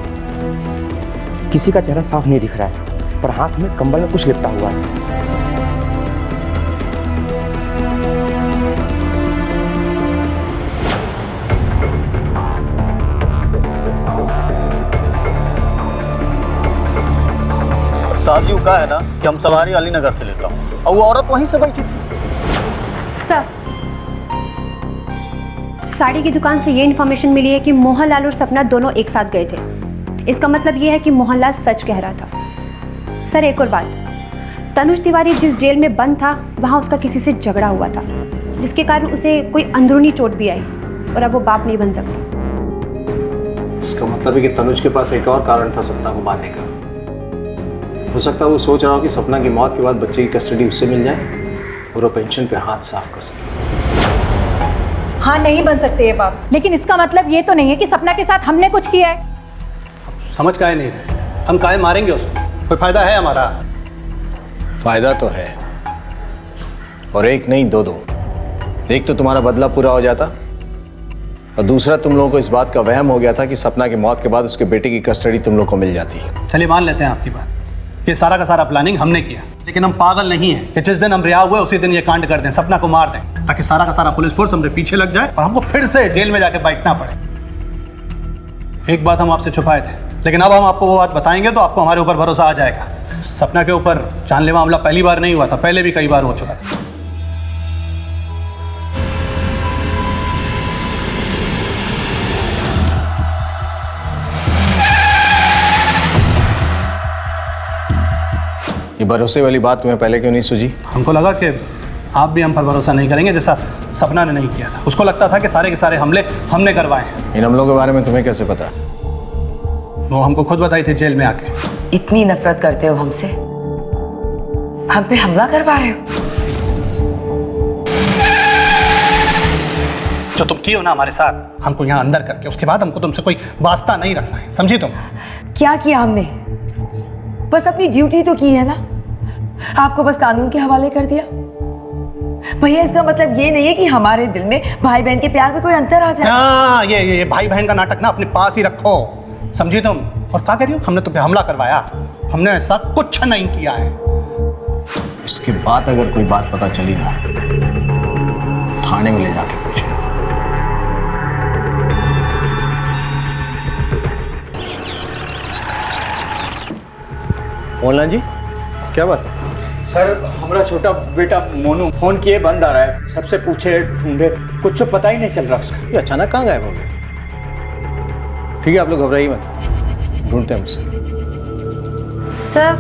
Speaker 15: किसी का चेहरा साफ नहीं दिख रहा है, पर हाथ में कंबल में कुछ लिपटा हुआ है।
Speaker 9: साजियो का है ना कि हम सवारी अलीनगर से लेता हूँ और वो औरत वहीं से बैठी थी।
Speaker 5: सर साड़ी की दुकान से ये इन्फॉर्मेशन मिली है कि मोहनलाल और सपना दोनों एक साथ गए थे। इसका मतलब ये है कि मोहनलाल सच कह रहा था। सर एक और बात, तनुज तिवारी जिस जेल में बंद था वहाँ उसका किसी से झगड़ा हुआ था, जिसके कारण उसे कोई अंदरूनी चोट भी आई और अब वो बाप नहीं बन सकता।
Speaker 2: इसका मतलब है कि तनुज के पास एक और कारण था सपना को मारने का। हो सकता है वो सोच रहा हो कि सपना की मौत के बाद बच्चे की कस्टडी उससे मिल जाए और वो पेंशन पे हाथ साफ कर सके।
Speaker 10: हाँ नहीं बन सकते ये बाप, लेकिन इसका मतलब ये तो नहीं है कि सपना के साथ हमने कुछ किया है।
Speaker 9: समझ काहे नहीं रहे? हम काहे मारेंगे उसको? कोई फायदा है हमारा?
Speaker 2: फायदा तो है, और एक नहीं दो दो। एक तो तुम्हारा बदला पूरा हो जाता और दूसरा तुम लोगों को इस बात का वहम हो गया था कि सपना की मौत के बाद उसके बेटे की कस्टडी तुम लोग को मिल जाती है।
Speaker 9: चलिए मान लेते हैं आपकी बात, ये सारा का सारा प्लानिंग हमने किया, लेकिन हम पागल नहीं हैं कि जिस दिन हम रिहा हुए उसी दिन ये कांड कर दें, सपना को मार दें, ताकि सारा का सारा पुलिस फोर्स हमसे पीछे लग जाए और हमको फिर से जेल में जाके बैठना पड़े। एक बात हम आपसे छुपाए थे, लेकिन अब हम आपको वो बात बताएंगे तो आपको हमारे ऊपर भरोसा आ जाएगा। सपना के ऊपर जानलेवा हमला पहली बार नहीं हुआ था, पहले भी कई बार हो चुका था।
Speaker 2: ये भरोसे वाली बात तुम्हें पहले क्यों नहीं सूझी?
Speaker 9: हमको लगा कि आप भी हम पर भरोसा नहीं करेंगे जैसा सपना ने नहीं किया था। उसको लगता था कि सारे के सारे हमले हमने करवाए हैं।
Speaker 2: इन हमलों के बारे में तुम्हें कैसे पता?
Speaker 9: वो हमको खुद बताई थी जेल में आके।
Speaker 3: इतनी नफरत करते हो हमसे, हम पे हमला करवा रहे हो?
Speaker 9: जो तुम किए हो ना हमारे साथ, हमको यहाँ अंदर करके, उसके बाद हमको तुमसे कोई वास्ता नहीं रखना है, समझी तुम?
Speaker 3: क्या किया हमने? बस अपनी ड्यूटी तो की है ना, आपको बस कानून के हवाले कर दिया। भैया इसका मतलब ये नहीं है कि हमारे दिल में भाई बहन के प्यार में कोई अंतर आ जाए।
Speaker 9: हाँ, ये भाई बहन का नाटक ना अपने पास ही रखो, समझी तुम? और क्या कह रही हो? हमने तुम पे हमला करवाया, हमने ऐसा कुछ नहीं किया है।
Speaker 2: इसके बाद अगर कोई बात पता चली ना, थाने में ले जाके पूछो। मोहनलाल जी, क्या बात है?
Speaker 1: सर, हमारा छोटा बेटा मोनू फोन किए बंद आ रहा है, सबसे पूछे ढूंढे, कुछ पता ही नहीं चल रहा उसका।
Speaker 2: ये अचानक कहाँ गायब हो गया? ठीक है, आप लोग घबराइए मत, ढूंढते हैं उसे।
Speaker 5: सर,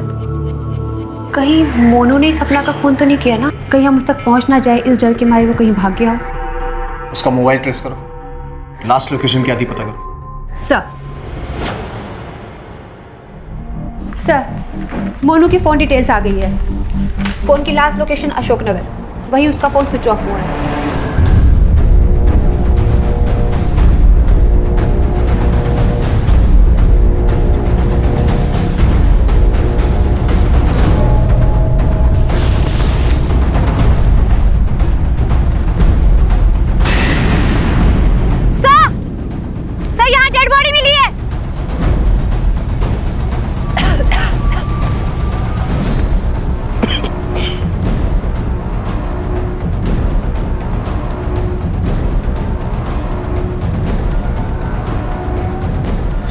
Speaker 5: कहीं मोनू ने सपना का फोन तो नहीं किया ना? कहीं हम उस तक पहुंच ना जाए, इस डर के मारे वो कहीं भाग गया हो।
Speaker 2: उसका मोबाइल ट्रेस करो, लास्ट लोकेशन क्या थी पता करो।
Speaker 5: सर, मोनू की फ़ोन डिटेल्स आ गई है। फ़ोन की लास्ट लोकेशन अशोकनगर, वहीं उसका फ़ोन स्विच ऑफ हुआ है।
Speaker 10: सर, यहाँ डेड बॉडी मिली है।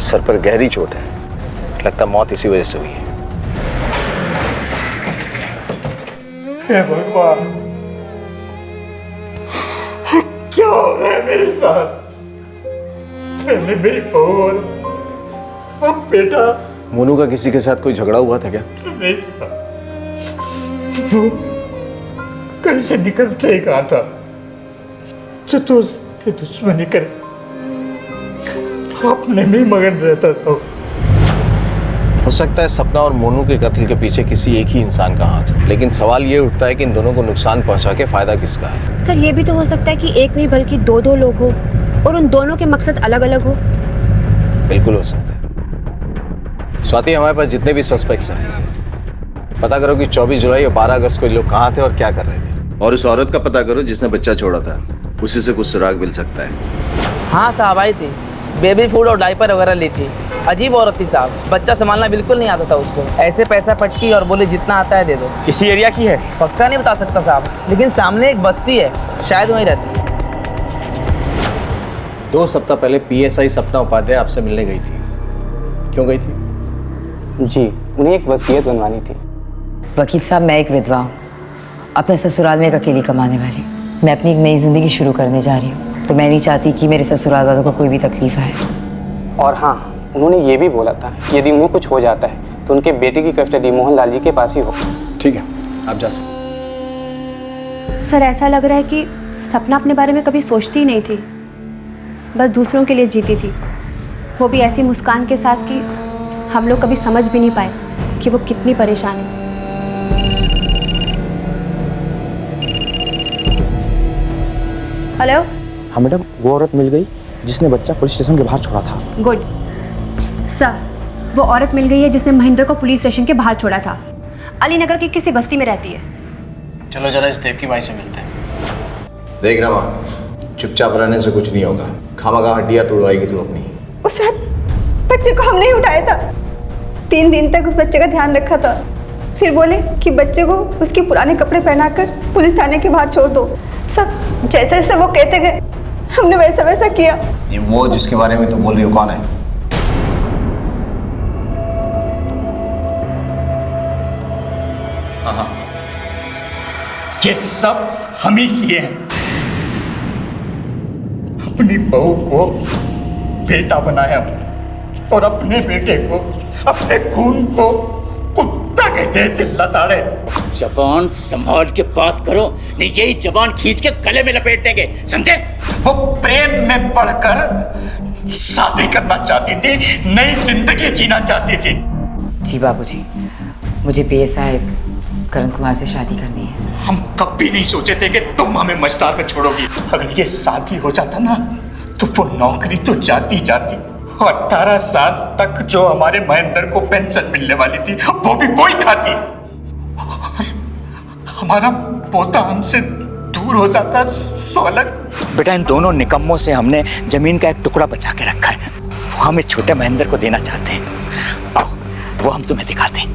Speaker 2: सर पर गहरी चोट है, लगता मौत इसी वजह से हुई है।
Speaker 1: हे भगवान, क्या हो रहा है मेरे साथ? मैंने मेरी बहू और अब बेटा।
Speaker 2: मोनू का किसी के साथ कोई झगड़ा हुआ था क्या?
Speaker 1: नहीं साहब, वो घर से निकलते ही कहा था जो दोस्त थे दुश्मनी कर अपने में मगन रहता था।
Speaker 2: हो सकता है सपना और मोनू के कत्ल के पीछे किसी एक ही इंसान का हाथ हो, लेकिन सवाल ये उठता है कि इन दोनों को नुकसान पहुंचा के फायदा किसका है?
Speaker 5: सर, ये भी तो हो सकता है कि एक नहीं बल्कि दो लोग हो और उन दोनों के मकसद अलग अलग हो।
Speaker 2: बिल्कुल हो सकता है। स्वाति, हमारे पास जितने भी सस्पेक्ट्स हैं, पता करो कि 24 जुलाई और 12 अगस्त को लोग कहाँ थे और क्या कर रहे थे, और उस औरत का पता करो जिसने बच्चा छोड़ा था, उसी से कुछ सुराग मिल सकता है।
Speaker 21: हाँ साहब, आई थी, बेबी फूड और डायपर वगैरह ली थी। अजीब औरत थी साहब, बच्चा संभालना बिल्कुल नहीं आता था उसको। ऐसे पैसा पटकी और बोले जितना आता है दे दो।
Speaker 15: किसी एरिया की है?
Speaker 21: पक्का नहीं बता सकता साहब, लेकिन सामने एक बस्ती है, शायद वहीं रहती है।
Speaker 2: 2 सप्ताह पहले PSI सपना उपाध्याय आपसे मिलने गई थी, क्यों गई थी?
Speaker 16: जी, उन्हें एक वसीयत बनवानी थी।
Speaker 3: वकील साहब, मैं एक विधवा हूँ, अपने ससुराल में एक अकेली कमाने वाली। मैं अपनी एक नई जिंदगी शुरू करने जा रही हूँ, तो मैं नहीं चाहती कि मेरे ससुराल वालों को कोई भी तकलीफ आए।
Speaker 16: और हाँ, उन्होंने ये भी बोला था कि यदि उन्हें कुछ हो जाता है तो उनके बेटे की कस्टडी मोहनलाल जी के पास ही हो।
Speaker 2: ठीक है, आप जा सकते।
Speaker 5: सर, ऐसा लग रहा है कि सपना अपने बारे में कभी सोचती ही नहीं थी, बस दूसरों के लिए जीती थी, वो भी ऐसी मुस्कान के साथ कि हम लोग कभी समझ भी नहीं पाए कि वो कितनी परेशान है। हेलो।
Speaker 15: हाँ मैडम, वो औरत मिल गई जिसने बच्चा पुलिस स्टेशन के बाहर छोड़ा था।
Speaker 5: गुड सर, वो औरत मिल गई है जिसने महेंद्र को पुलिस स्टेशन के बाहर छोड़ा था। अली नगर की किसी बस्ती में रहती है।
Speaker 2: चलो जरा इस देव की माई से मिलते हैं। देख रमा, चुपचाप रहने से कुछ नहीं होगा। खामखा हड्डियां तोड़वाएगी तू अपनी।
Speaker 12: उस रात बच्चे को हमने ही उठाया था। 3 दिन तक उस बच्चे का ध्यान रखा था। फिर बोले कि बच्चे को उसके पुराने कपड़े पहनाकर पुलिस थाने के बाहर छोड़ दो। सब जैसे जैसे वो कहते गए हमने वैसा वैसा किया।
Speaker 2: ये वो जिसके बारे में तू बोल रही हो कौन है?
Speaker 11: हाँ, ये सब हम ही किए हैं। अपनी बहू को बेटा बनाया और अपने बेटे को, अपने खून को कुत्ता के जैसे लताड़े। जबान संभाल के बात करो, नहीं यही जबान खींच के गले में लपेट देंगे, समझे? वो प्रेम में पड़कर शादी करना चाहती थी, नई जिंदगी जीना चाहती थी।
Speaker 3: जी बाबूजी, मुझे पीएसआई करण कुमार से शादी करनी है।
Speaker 11: हम कभी नहीं सोचे थे कि तुम हमें मझधार में छोड़ोगी। अगर ये शादी हो जाता ना तो वो नौकरी तो जाती जाती। 18 साल तक जो हमारे महेंद्र को पेंशन मिलने वाली थी वो भी वही खाती। हमारा पोता हमसे दूर हो जाता सो अलग।
Speaker 1: बेटा, इन दोनों निकम्मों से हमने जमीन का एक टुकड़ा बचा के रखा है, वो हम इस छोटे महेंद्र को देना चाहते हैं। आओ, वो हम तुम्हें दिखाते हैं।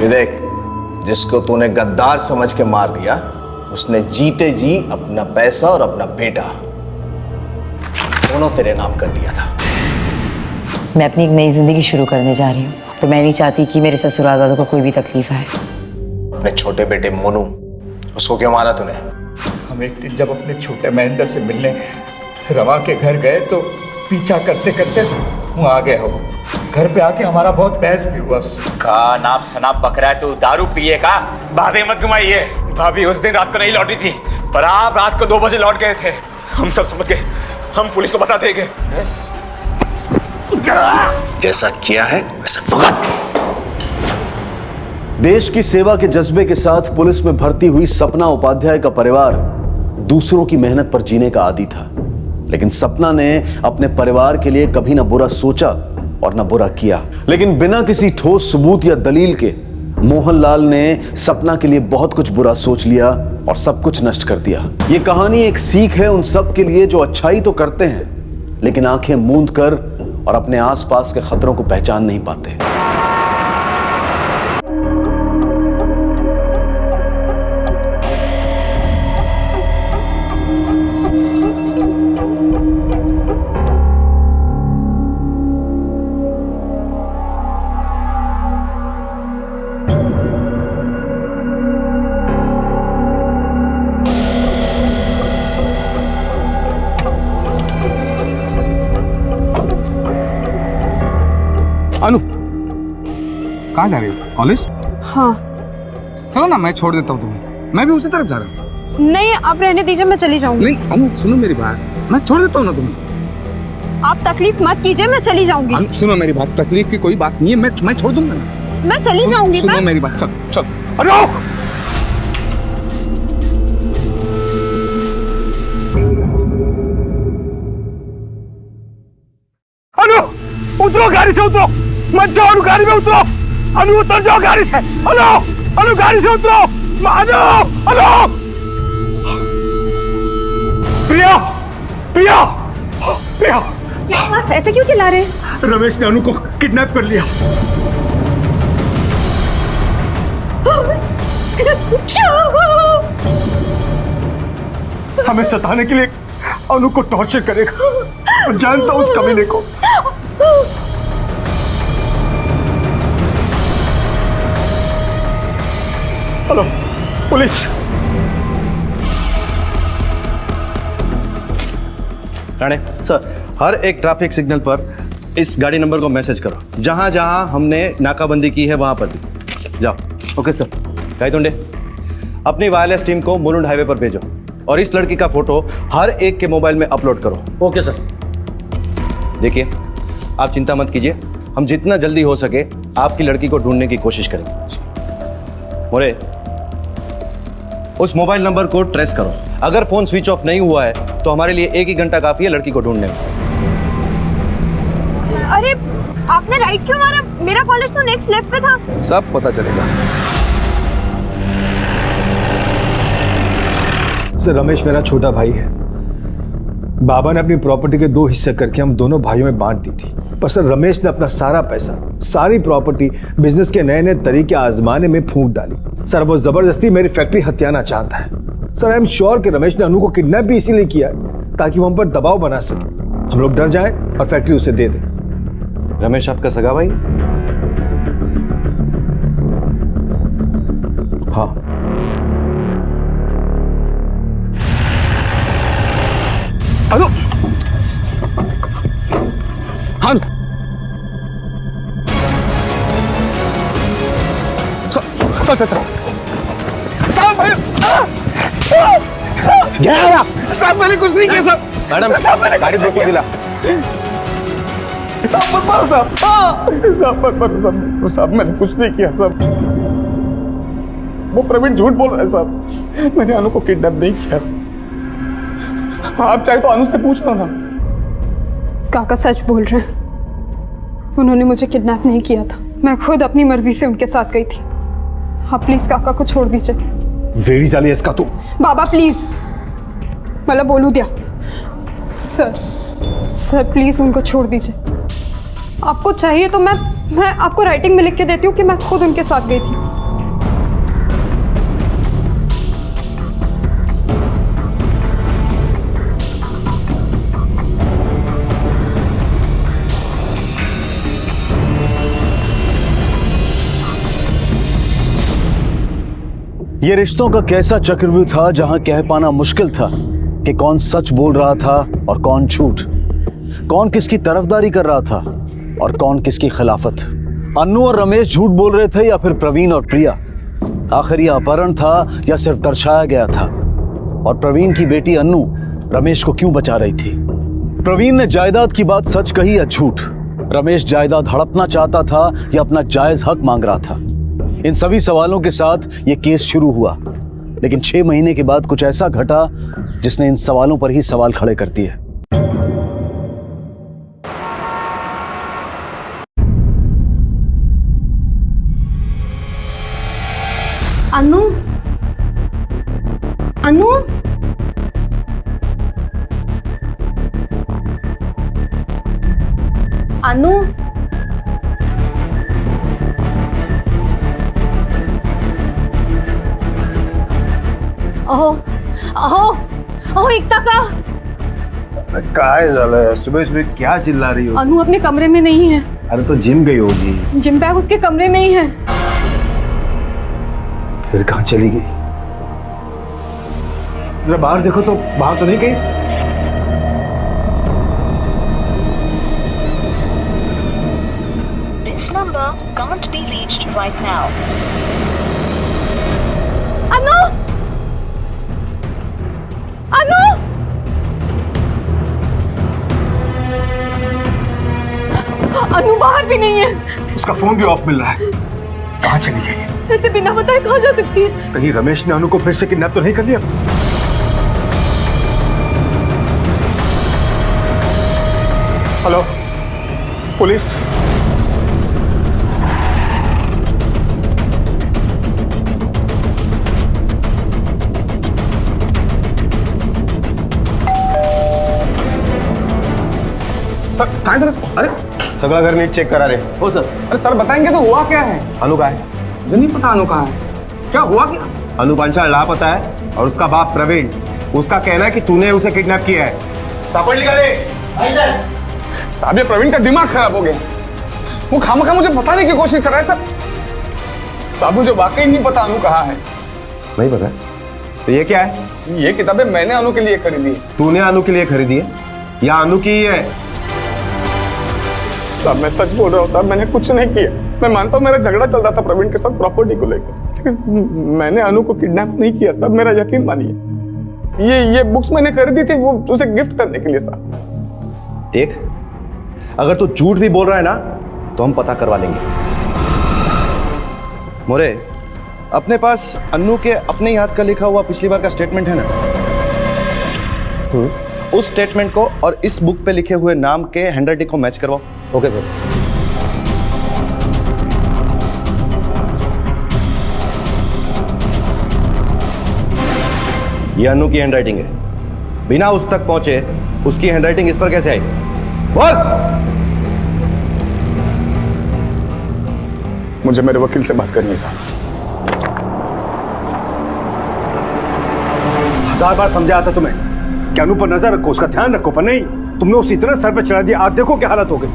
Speaker 2: ये देख, जिसको तूने गद्दार समझ के मार दिया, उसने जीते जी अपना पैसा और अपना बेटा दोनों तेरे नाम कर दिया था।
Speaker 3: मैं अपनी एक नई जिंदगी शुरू करने जा रही हूँ, तो मैं नहीं चाहती कि मेरे ससुराल वालों को कोई भी तकलीफ आए।
Speaker 2: अपने छोटे बेटे मोनू, उसको क्यों मारा तूने?
Speaker 11: हम एक दिन जब अपने छोटे महेंद्र से मिलने रवा के घर गए तो पीछा करते करते वहाँ आ गया। वो घर पे आके हमारा बहुत बहस भी हुआ उससे।
Speaker 1: का नाप शनाप बकरा है, तू दारू पिए का? बातें मत घुमाइए। भाभी उस दिन रात को नहीं लौटी थी, पर आप रात को 2 बजे लौट गए थे। हम सब समझ गए, हम पुलिस को बता देंगे।
Speaker 2: जैसा किया है वैसा भुगत।
Speaker 4: देश की सेवा के जज्बे के साथ पुलिस में भर्ती हुई सपना उपाध्याय का परिवार दूसरों की मेहनत पर जीने का आदी था, लेकिन सपना ने अपने परिवार के लिए कभी ना बुरा सोचा और ना बुरा किया। लेकिन बिना किसी ठोस सबूत या दलील के मोहनलाल ने सपना के लिए बहुत कुछ बुरा सोच लिया और सब कुछ नष्ट कर दिया। ये कहानी एक सीख है उन सब के लिए जो अच्छाई तो करते हैं, लेकिन आंखें मूंद कर और अपने आसपास के खतरों को पहचान नहीं पाते।
Speaker 22: अनु, कहाँ जा रही हो? कॉलेज?
Speaker 12: हाँ।
Speaker 22: चलो ना, मैं छोड़ देता हूँ तुम्हें। मैं भी उसी तरफ जा रहा हूँ।
Speaker 12: नहीं, आप रहने दीजिए, मैं चली जाऊंगी।
Speaker 22: नहीं अनु, सुनो मेरी बात, मैं छोड़ देता हूँ ना तुम्हें।
Speaker 12: आप तकलीफ मत कीजिए, मैं चली जाऊंगी।
Speaker 22: अनु सुनो मेरी बात, तकलीफ की कोई बात नहीं है, मैं छोड़ दूंगा ना।
Speaker 12: मैं चली जाऊंगी।
Speaker 22: सुनो मेरी बात, चल चल। अनु,
Speaker 23: उतरो, गाड़ी से उतरो, मत जाओ। अनु गाड़ी में उतरो, अनु उतर जाओ गाड़ी से। अनु, अनु गाड़ी से उतरो। अनु, अनु, प्रिया, प्रिया, प्रिया।
Speaker 12: आप ऐसे क्यों चिल्ला रहे हैं?
Speaker 23: रमेश ने अनु को किडनैप कर लिया। हमें सताने के लिए अनु को टॉर्चर करेगा। मैं जानता हूं उस कमीने को। Hello police.
Speaker 9: राणे सर, हर एक ट्रैफिक सिग्नल पर इस गाड़ी नंबर को मैसेज करो। जहां जहां हमने नाकाबंदी की है वहां पर भी जाओ। Okay sir. गायतोंडे, अपनी वायरलेस टीम को मुलुंड हाईवे पर भेजो और इस लड़की का फोटो हर एक के मोबाइल में अपलोड करो। Okay sir. देखिए, आप चिंता मत कीजिए, हम जितना जल्दी हो सके आपकी लड़की को ढूंढने की कोशिश करेंगे। मोरे, उस मोबाइल नंबर को ट्रेस करो। अगर फोन स्विच ऑफ नहीं हुआ है तो हमारे लिए 1 ही घंटा काफी है लड़की को ढूंढने में।
Speaker 12: अरे आपने राइट क्यों मारा? मेरा कॉलेज तो नेक्स्ट लेफ्ट पे था।
Speaker 22: सब पता चलेगा।
Speaker 23: सर रमेश मेरा छोटा भाई है। बाबा ने अपनी प्रॉपर्टी के 2 हिस्से करके हम दोनों भाइयों में बांट दी थी, पर सर रमेश ने अपना सारा पैसा, सारी प्रॉपर्टी बिजनेस के नए नए तरीके आजमाने में फूंक डाली। सर वो जबरदस्ती मेरी फैक्ट्री हथियाना चाहता है। सर आई एम श्योर कि रमेश ने अनु को किडनैप भी इसीलिए किया है ताकि वो हम पर दबाव बना सके, हम लोग डर जाएं और फैक्ट्री उसे दे दें।
Speaker 2: रमेश आपका सगा भाई?
Speaker 23: हाँ।
Speaker 22: अनु, हाँ साहब मैंने कुछ नहीं किया साहब।
Speaker 2: मैडम गाड़ी रोको दिला।
Speaker 22: साहब मत मारो साहब। साहब मत मारो साहब। साहब मैंने कुछ नहीं किया साहब। वो प्रवीण झूठ बोल रहा है साहब। मैंने अनु को किडनैप नहीं किया। आप चाहे तो अनु से पूछ लो ना।
Speaker 12: काका सच बोल रहे हैं, उन्होंने मुझे किडनैप नहीं किया था। मैं खुद अपनी मर्जी से उनके साथ गई थी। आप प्लीज काका को छोड़ दीजिए।
Speaker 23: वेरी जाली इसका तू।
Speaker 12: बाबा प्लीज, मतलब बोलू दिया। सर प्लीज उनको छोड़ दीजिए। आपको चाहिए तो मैं आपको राइटिंग में लिख के देती हूँ कि मैं खुद उनके साथ गई थी।
Speaker 4: ये रिश्तों का कैसा चक्रव्यूह था जहां कह पाना मुश्किल था कि कौन सच बोल रहा था और कौन झूठ, कौन किसकी तरफदारी कर रहा था और कौन किसकी खिलाफत। अन्नू और रमेश झूठ बोल रहे थे या फिर प्रवीण और प्रिया? आखिर ये अपहरण था या सिर्फ दर्शाया गया था? और प्रवीण की बेटी अन्नू रमेश को क्यों बचा रही थी? प्रवीण ने जायदाद की बात सच कही या झूठ? रमेश जायदाद हड़पना चाहता था या अपना जायज हक मांग रहा था? इन सभी सवालों के साथ यह केस शुरू हुआ, लेकिन 6 महीने के बाद कुछ ऐसा घटा जिसने इन सवालों पर ही सवाल खड़े कर दिए।
Speaker 12: अनु, अनु, अनु, अहो एकता का
Speaker 23: काय झालं? सुबह सुबह क्या चिल्ला रही हो?
Speaker 12: अनु अपने कमरे में नहीं है।
Speaker 23: अरे तो जिम गई होगी।
Speaker 12: जिम बैग उसके कमरे में ही है।
Speaker 23: फिर कहाँ चली गई? जरा बाहर देखो तो, बाहर तो नहीं गई?
Speaker 13: This number can't be reached right now.
Speaker 12: अनु, अनु, अनु बाहर भी नहीं है।
Speaker 23: उसका फोन भी ऑफ मिल रहा है। कहाँ चली गई?
Speaker 12: ऐसे बिना बताए कहाँ जा सकती है?
Speaker 23: कहीं रमेश ने अनु को फिर से किडनैप तो नहीं कर लिया? हेलो पुलिस,
Speaker 22: सर कहाँ थे? अरे
Speaker 2: सगला घर नीट चेक करा रहे
Speaker 22: हो सर। अरे सर बताएंगे तो हुआ क्या है?
Speaker 2: अनु का है?
Speaker 22: मुझे नहीं पता अनु कहाँ है। क्या हुआ क्या?
Speaker 2: अनु पांचाल लापता है और उसका बाप प्रवीण, उसका कहना है कि तूने उसे किडनैप किया है। सापड़ निकाले।
Speaker 22: साहब ये प्रवीण का दिमाग खराब हो गया। वो खामखा मुझे फंसाने की कोशिश कर रहा है सर। साहब मुझे वाकई नहीं पता अनु कहाँ है।
Speaker 2: नहीं पता? तो ये क्या है?
Speaker 22: ये किताबें मैंने अनु के लिए खरीदी है।
Speaker 2: तूने अनु के लिए खरीदी है या अनु की ही है?
Speaker 22: साहब मैं सच बोल रहा हूँ साहब, मैंने कुछ नहीं किया। मैं मानता हूँ मेरा झगड़ा चल रहा था प्रवीण के साथ प्रॉपर्टी को लेकर, लेकिन मैंने अनु को किडनैप नहीं किया साहब, मेरा यकीन मानिए। ये बुक्स मैंने खरीदी थी वो उसे गिफ्ट करने के लिए साहब।
Speaker 2: देख, अगर तू झूठ भी बोल रहा है ना तो हम पता करवा लेंगे। मोरे, अपने पास अन्नू के अपने ही हाथ का लिखा हुआ पिछली बार का स्टेटमेंट है ना? उस स्टेटमेंट को और इस बुक पे लिखे हुए नाम के हैंडराइटिंग को मैच करवाओ।
Speaker 9: Okay sir.
Speaker 2: ये अनु की हैंडराइटिंग है। बिना उस तक पहुंचे उसकी हैंडराइटिंग इस पर कैसे आई? बोल।
Speaker 22: मुझे मेरे वकील से बात करनी है साहब।
Speaker 23: 1000 बार समझाया था तुम्हें कि अनु पर नजर रखो, उसका ध्यान रखो, पर नहीं, तुमने उसे इतना सर पे चढ़ा दिया। आज देखो क्या हालत हो गई।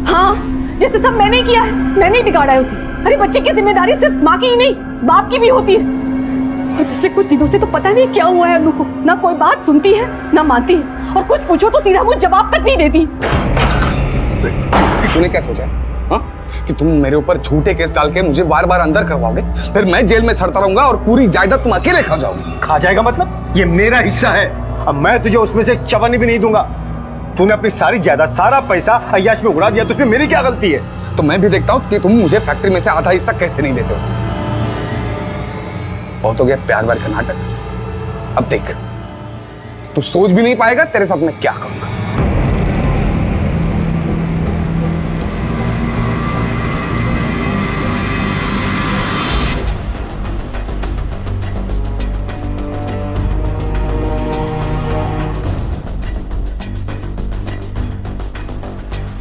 Speaker 14: हाँ, जैसे सब मैंने ही किया है, मैंने ही बिगाड़ा है उसे। अरे बच्चे की जिम्मेदारी सिर्फ माँ की ही नहीं, बाप की भी होती है। और पिछले कुछ दिनों से तो पता नहीं क्या हुआ है अनु को, ना कोई बात सुनती है ना मानती है, और कुछ पूछो तो सीधा मुझे जवाब तक नहीं देती।
Speaker 22: तूने क्या सोचा हाँ? कि तुम मेरे ऊपर झूठे केस डाल के मुझे बार बार अंदर करवाओगे, फिर मैं जेल में सड़ता रहूंगा और पूरी जायदाद तुम अकेले खा जाओगे।
Speaker 23: खा जाएगा मतलब? ये मेरा हिस्सा है, अब मैं तुझे उसमें से चवन्नी भी नहीं दूंगा। तूने अपनी सारी जायदाद, सारा पैसा अय्याश में उड़ा दिया, तो इसमें मेरी क्या गलती है?
Speaker 22: तो मैं भी देखता हूँ कि तुम मुझे फैक्ट्री में से आधा हिस्सा कैसे नहीं देते हो। बहुत हो गया प्यार व्यार का नाटक, अब देख तू सोच भी नहीं पाएगा तेरे साथ मैं क्या करूंगा।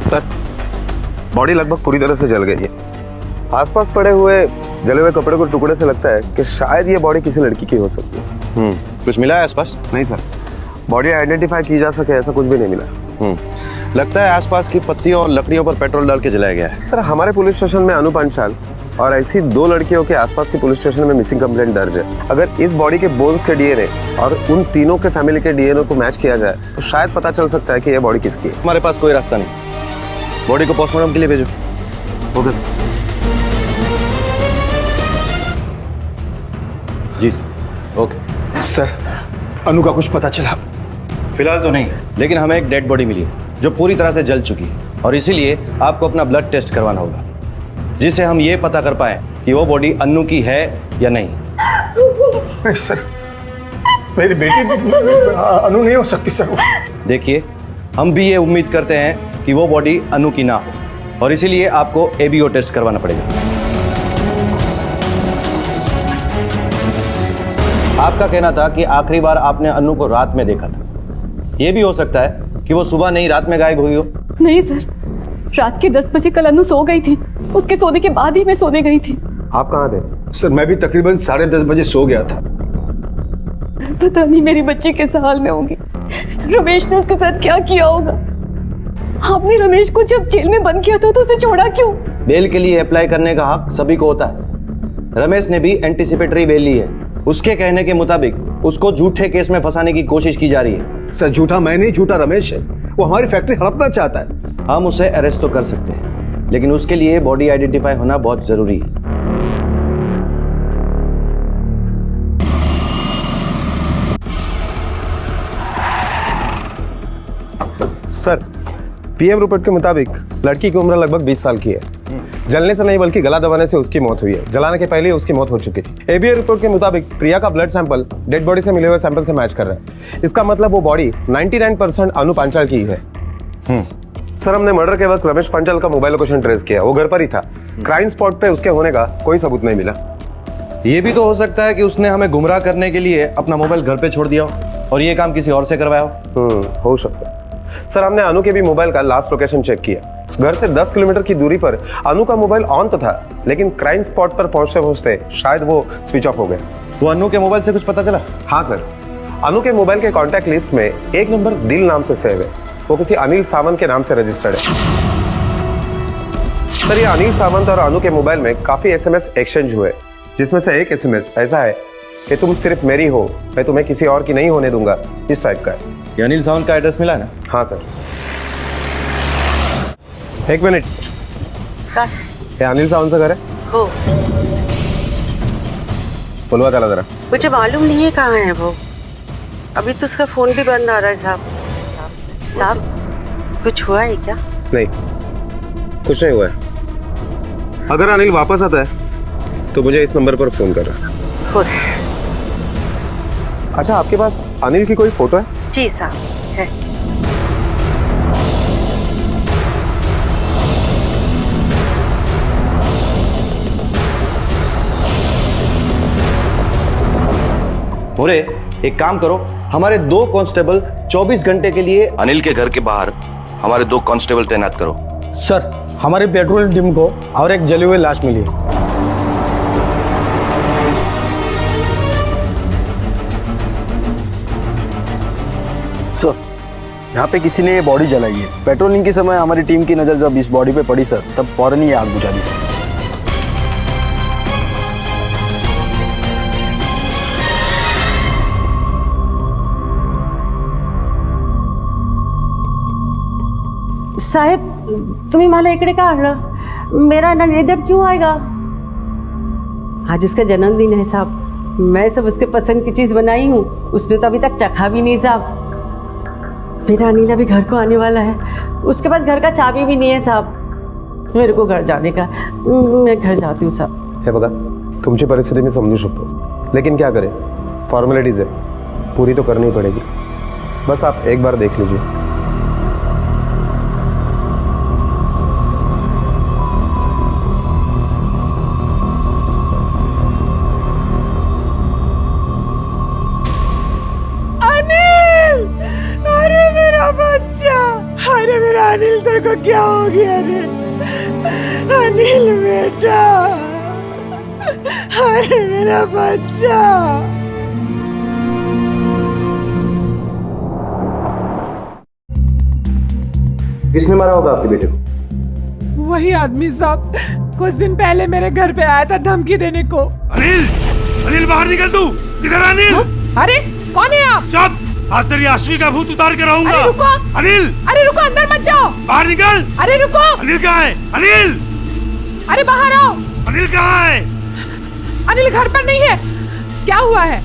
Speaker 17: सर, बॉडी लगभग पूरी तरह से जल गई है। आसपास पड़े हुए जले हुए कपड़े को टुकड़े से लगता है कि शायद ये बॉडी किसी लड़की की हो सकती है।
Speaker 2: कुछ मिला है आसपास?
Speaker 17: नहीं सर, बॉडी आइडेंटिफाई की जा सके ऐसा कुछ भी नहीं मिला।
Speaker 2: लगता है आसपास की पत्तियों और लकड़ियों पर पेट्रोल डाल के जलाया गया है।
Speaker 17: सर, हमारे पुलिस स्टेशन में अनु पांचाल और ऐसी 2 लड़कियों के आसपास के पुलिस स्टेशन में मिसिंग कंप्लेंट दर्ज है। अगर इस बॉडी के बोन्स के डीएनए और उन तीनों के फैमिली के डीएनए को मैच किया जाए तो शायद पता चल सकता है कि यह बॉडी किसकी है।
Speaker 2: हमारे पास कोई रास्ता नहीं, बॉडी को पोस्टमार्टम के लिए भेजो।
Speaker 17: ओके
Speaker 2: जी सर। ओके
Speaker 23: सर, अनु का कुछ पता चला?
Speaker 2: फिलहाल तो नहीं, लेकिन हमें एक डेड बॉडी मिली है जो पूरी तरह से जल चुकी है, और इसीलिए आपको अपना ब्लड टेस्ट करवाना होगा, जिससे हम ये पता कर पाए कि वो बॉडी अन्नू की है या नहीं।
Speaker 23: सर, मेरी बेटी अनु नहीं हो सकती सर।
Speaker 2: देखिए, हम भी ये उम्मीद करते हैं कि वो बॉडी अनु की ना हो, और इसीलिए आपको एबीओ टेस्ट करवाना पड़ेगा। आपका कहना था कि आखिरी बार आपने अनु को रात में देखा था। यह भी हो सकता है कि वो सुबह नहीं रात में गायब हुई हो।
Speaker 14: नहीं सर, रात के 10 बजे कल अनु सो गई थी, उसके सोने के बाद ही मैं सोने गई थी।
Speaker 17: आप कहाँ थे?
Speaker 23: सर, मैं भी तकरीबन 10:30 बजे सो गया था।
Speaker 14: पता नहीं मेरी बच्ची किस हाल में होगी, रमेश ने उसके साथ क्या किया होगा। आपने रमेश को जब जेल में बंद किया था तो उसे छोड़ा क्यों?
Speaker 2: बेल के लिए अप्लाई करने का हक सभी को होता है। रमेश ने भी एंटीसिपेटरी बेल ली है। उसके कहने के मुताबिक उसको झूठे केस में फंसाने की कोशिश की जा रही है।
Speaker 23: सर, झूठा मैं नहीं, झूठा रमेश है। वो हमारी फैक्ट्री हड़पना चाहता है।
Speaker 2: हम उसे अरेस्ट तो कर सकते हैं, लेकिन उसके लिए बॉडी आइडेंटिफाई होना बहुत जरूरी है।
Speaker 17: सर, पीएम रिपोर्ट के मुताबिक लड़की की उम्र लगभग 20 साल की है। जलने से नहीं बल्कि गला दबाने से उसकी मौत हुई है। जलाने के पहले उसकी मौत हो चुकी थी। एबीओ रिपोर्ट के मुताबिक प्रिया का ब्लड सैंपल डेड बॉडी से मिले हुए सैंपल से मैच कर रहा है। इसका मतलब वो बॉडी 99% अनु पांचाल की है। सर, हमने मर्डर के वक्त रमेश पांचाल का मोबाइल लोकेशन ट्रेस किया, वो घर पर ही था। क्राइम स्पॉट पे उसके होने का कोई सबूत नहीं मिला।
Speaker 2: ये भी तो हो सकता है कि उसने हमें गुमराह करने के लिए अपना मोबाइल घर पे छोड़ दिया हो और ये काम किसी और से करवाया
Speaker 17: हो सकता है। सर, हमने अनु के भी मोबाइल का लास्ट लोकेशन चेक किया। घर से 10 किलोमीटर की दूरी पर अनु का मोबाइल ऑन तो था, लेकिन क्राइम स्पॉट पर पहुंचते पहुंचते शायद वो स्विच ऑफ हो गया।
Speaker 2: तो अनु के मोबाइल से कुछ पता चला?
Speaker 17: हाँ सर, अनु के मोबाइल के कॉन्टैक्ट लिस्ट में एक नंबर दिल नाम से सेव है। वो किसी अनिल सावंत के नाम से रजिस्टर्ड है। सर, ये अनिल सावंत और अनु के मोबाइल में काफी एसएमएस एक्सचेंज हुए, जिसमें से एक एसएमएस ऐसा है कि तुम सिर्फ मेरी हो, मैं तुम्हें किसी और की नहीं होने दूंगा, इस टाइप का है।
Speaker 2: ये अनिल सावंत का एड्रेस मिला है ना?
Speaker 17: हाँ सर। एक मिनट, ये अनिल सावंत से घर है?
Speaker 18: हो,
Speaker 17: बुलवा चला जरा।
Speaker 18: मुझे मालूम नहीं है कहाँ है वो। अभी तो उसका फोन भी बंद आ रहा है साहब। साहब, कुछ हुआ है क्या?
Speaker 17: नहीं, कुछ नहीं हुआ है। अगर अनिल वापस आता है तो मुझे इस नंबर पर फोन करना। अच्छा, आपके पास अनिल की कोई फोटो है?
Speaker 18: जी साहब, है।
Speaker 2: मुरे, एक काम करो, हमारे 2 कांस्टेबल 24 घंटे के लिए अनिल के घर के बाहर हमारे 2 कांस्टेबल तैनात करो।
Speaker 9: सर, हमारी पेट्रोल टीम को और एक जली हुई लाश मिली है।
Speaker 4: सर, यहाँ पे किसी ने ये बॉडी जलाई है। पेट्रोलिंग के समय हमारी टीम की नज़र जब इस बॉडी पे पड़ी सर, तब फौरन ही आग बुझा दी सर।
Speaker 18: साहेब, तुम्ही मला इकडे का आणलं? मेरा नल इधर क्यों आएगा? आज उसका जन्मदिन है साहब। मैं सब उसके पसंद की चीज बनाई हूँ, उसने तो अभी तक चखा भी नहीं साहब। मेरा अनिल अभी घर को आने वाला है, उसके पास घर का चाबी भी नहीं है साहब। मेरे को घर जाने का, मैं घर जाती हूँ साहब।
Speaker 17: हे बघा, तुमची परिस्थिती मी समजू शकतो, लेकिन क्या करें, फॉर्मेलिटीज है, पूरी तो करनी पड़ेगी। बस आप एक बार देख लीजिए।
Speaker 6: अरे मेरा अनिल, तेरे को क्या हो गया रे? अनिल बेटा, अरे मेरा बच्चा।
Speaker 17: किसने मारा होगा आपके बेटे को?
Speaker 6: वही आदमी साहब, कुछ दिन पहले मेरे घर पे आया था धमकी देने को।
Speaker 8: अनिल, अनिल बाहर निकल तू। किधर अनिल?
Speaker 6: अरे कौन है आप?
Speaker 8: चुप, आज तेरी आश्वी का भूत उतार के रहूंगा।
Speaker 6: अरे रुको
Speaker 8: अनिल,
Speaker 6: अरे रुको, अंदर मत जाओ।
Speaker 8: बाहर निकल।
Speaker 6: अरे रुको।
Speaker 8: अनिल कहाँ है? अनिल,
Speaker 6: अरे बाहर आओ।
Speaker 8: अनिल कहाँ है?
Speaker 6: अनिल घर पर नहीं है। क्या हुआ है?